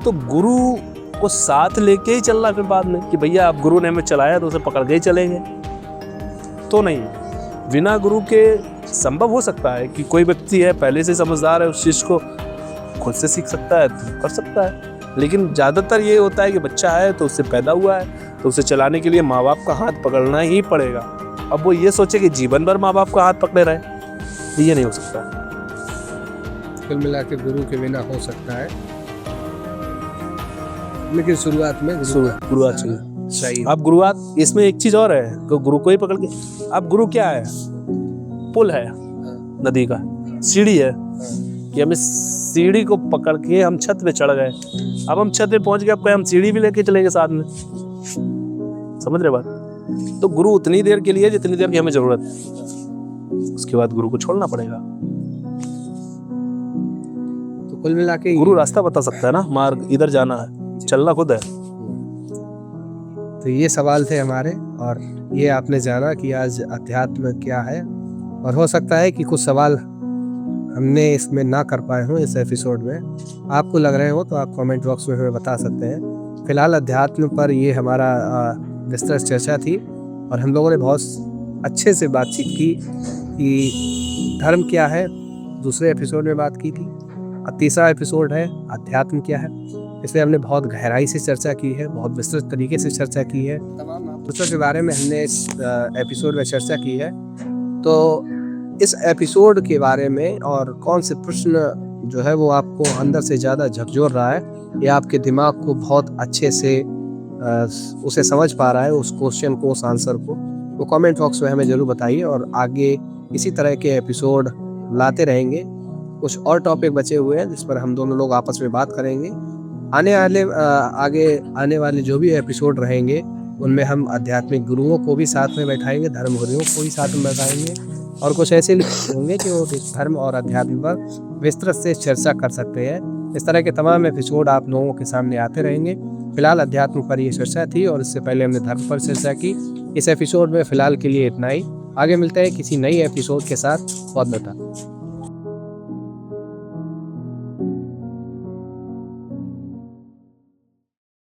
तो गुरु को साथ लेके ही चलना फिर बाद में कि भैया आप गुरु ने हमें चलाया तो उसे पकड़ के ही चलेंगे, तो नहीं। बिना गुरु के संभव हो सकता है कि कोई व्यक्ति है पहले से समझदार है, उस चीज़ को खुद से सीख सकता है तो कर सकता है, लेकिन ज़्यादातर ये होता है कि बच्चा है तो उससे पैदा हुआ है तो उसे चलाने के लिए माँ बाप का हाथ पकड़ना ही पड़ेगा। अब वो ये सोचे कि जीवन भर माँ बाप का हाथ पकड़े रहे, ये नहीं हो सकता। कुल मिला के गुरु के बिना हो सकता है, लेकिन शुरुआत में गुरुआत चाहिए। अब गुरुआत इसमें एक चीज़ और है, तो गुरु को ही पकड़ के, अब गुरु क्या है, पुल है नदी का, सीढ़ी है कि हम इस सीढ़ी को पकड़ के हम छत पे चढ़ गए, अब हम छत पे पहुंच गए, अब हम सीढ़ी भी लेके चलेंगे साथ में, समझ रहे बात? तो गुरु उतनी देर के लिए जितनी देर की हमें जरूरत है, उसके बाद गुरु को छोड़ना पड़ेगा। तो कुल मिला के गुरु रास्ता बता सकता है ना, मार्ग इधर जाना है, चलना खुद है। तो ये सवाल थे हमारे और ये आपने जाना कि आज अध्यात्म क्या है, और हो सकता है कि कुछ सवाल हमने इसमें ना कर पाए हों इस एपिसोड में, आपको लग रहे हो तो आप कमेंट बॉक्स में हमें बता सकते हैं। फिलहाल अध्यात्म पर ये हमारा विस्तृत चर्चा थी और हम लोगों ने बहुत अच्छे से बातचीत की कि धर्म क्या है, दूसरे एपिसोड में बात की थी, और तीसरा एपिसोड है अध्यात्म क्या है। इसलिए हमने बहुत गहराई से चर्चा की है, बहुत विस्तृत तरीके से चर्चा की है, तमाम पुस्तकों के बारे में हमने इस एपिसोड में चर्चा की है। तो इस एपिसोड के बारे में और कौन से प्रश्न जो है वो आपको अंदर से ज़्यादा झकझोर रहा है, या आपके दिमाग को बहुत अच्छे से उसे समझ पा रहा है, उस क्वेश्चन को, उस आंसर को, तो कमेंट बॉक्स में हमें ज़रूर बताइए। और आगे इसी तरह के एपिसोड लाते रहेंगे। कुछ और टॉपिक बचे हुए हैं जिस पर हम दोनों लोग आपस में बात करेंगे। आगे आने वाले जो भी एपिसोड रहेंगे उनमें हम आध्यात्मिक गुरुओं को भी साथ में बैठाएंगे, धर्म गुरुओं को भी साथ में बैठाएंगे, और कुछ ऐसे लोग होंगे कि वो धर्म और अध्यात्म पर विस्तृत से चर्चा कर सकते हैं। इस तरह के तमाम एपिसोड आप लोगों के सामने आते रहेंगे। फिलहाल अध्यात्म पर ये चर्चा थी और इससे पहले हमने धर्म पर चर्चा की। इस एपिसोड में फिलहाल के लिए इतना ही। आगे मिलते हैं किसी नई एपिसोड के साथ। बहुत बेहतर।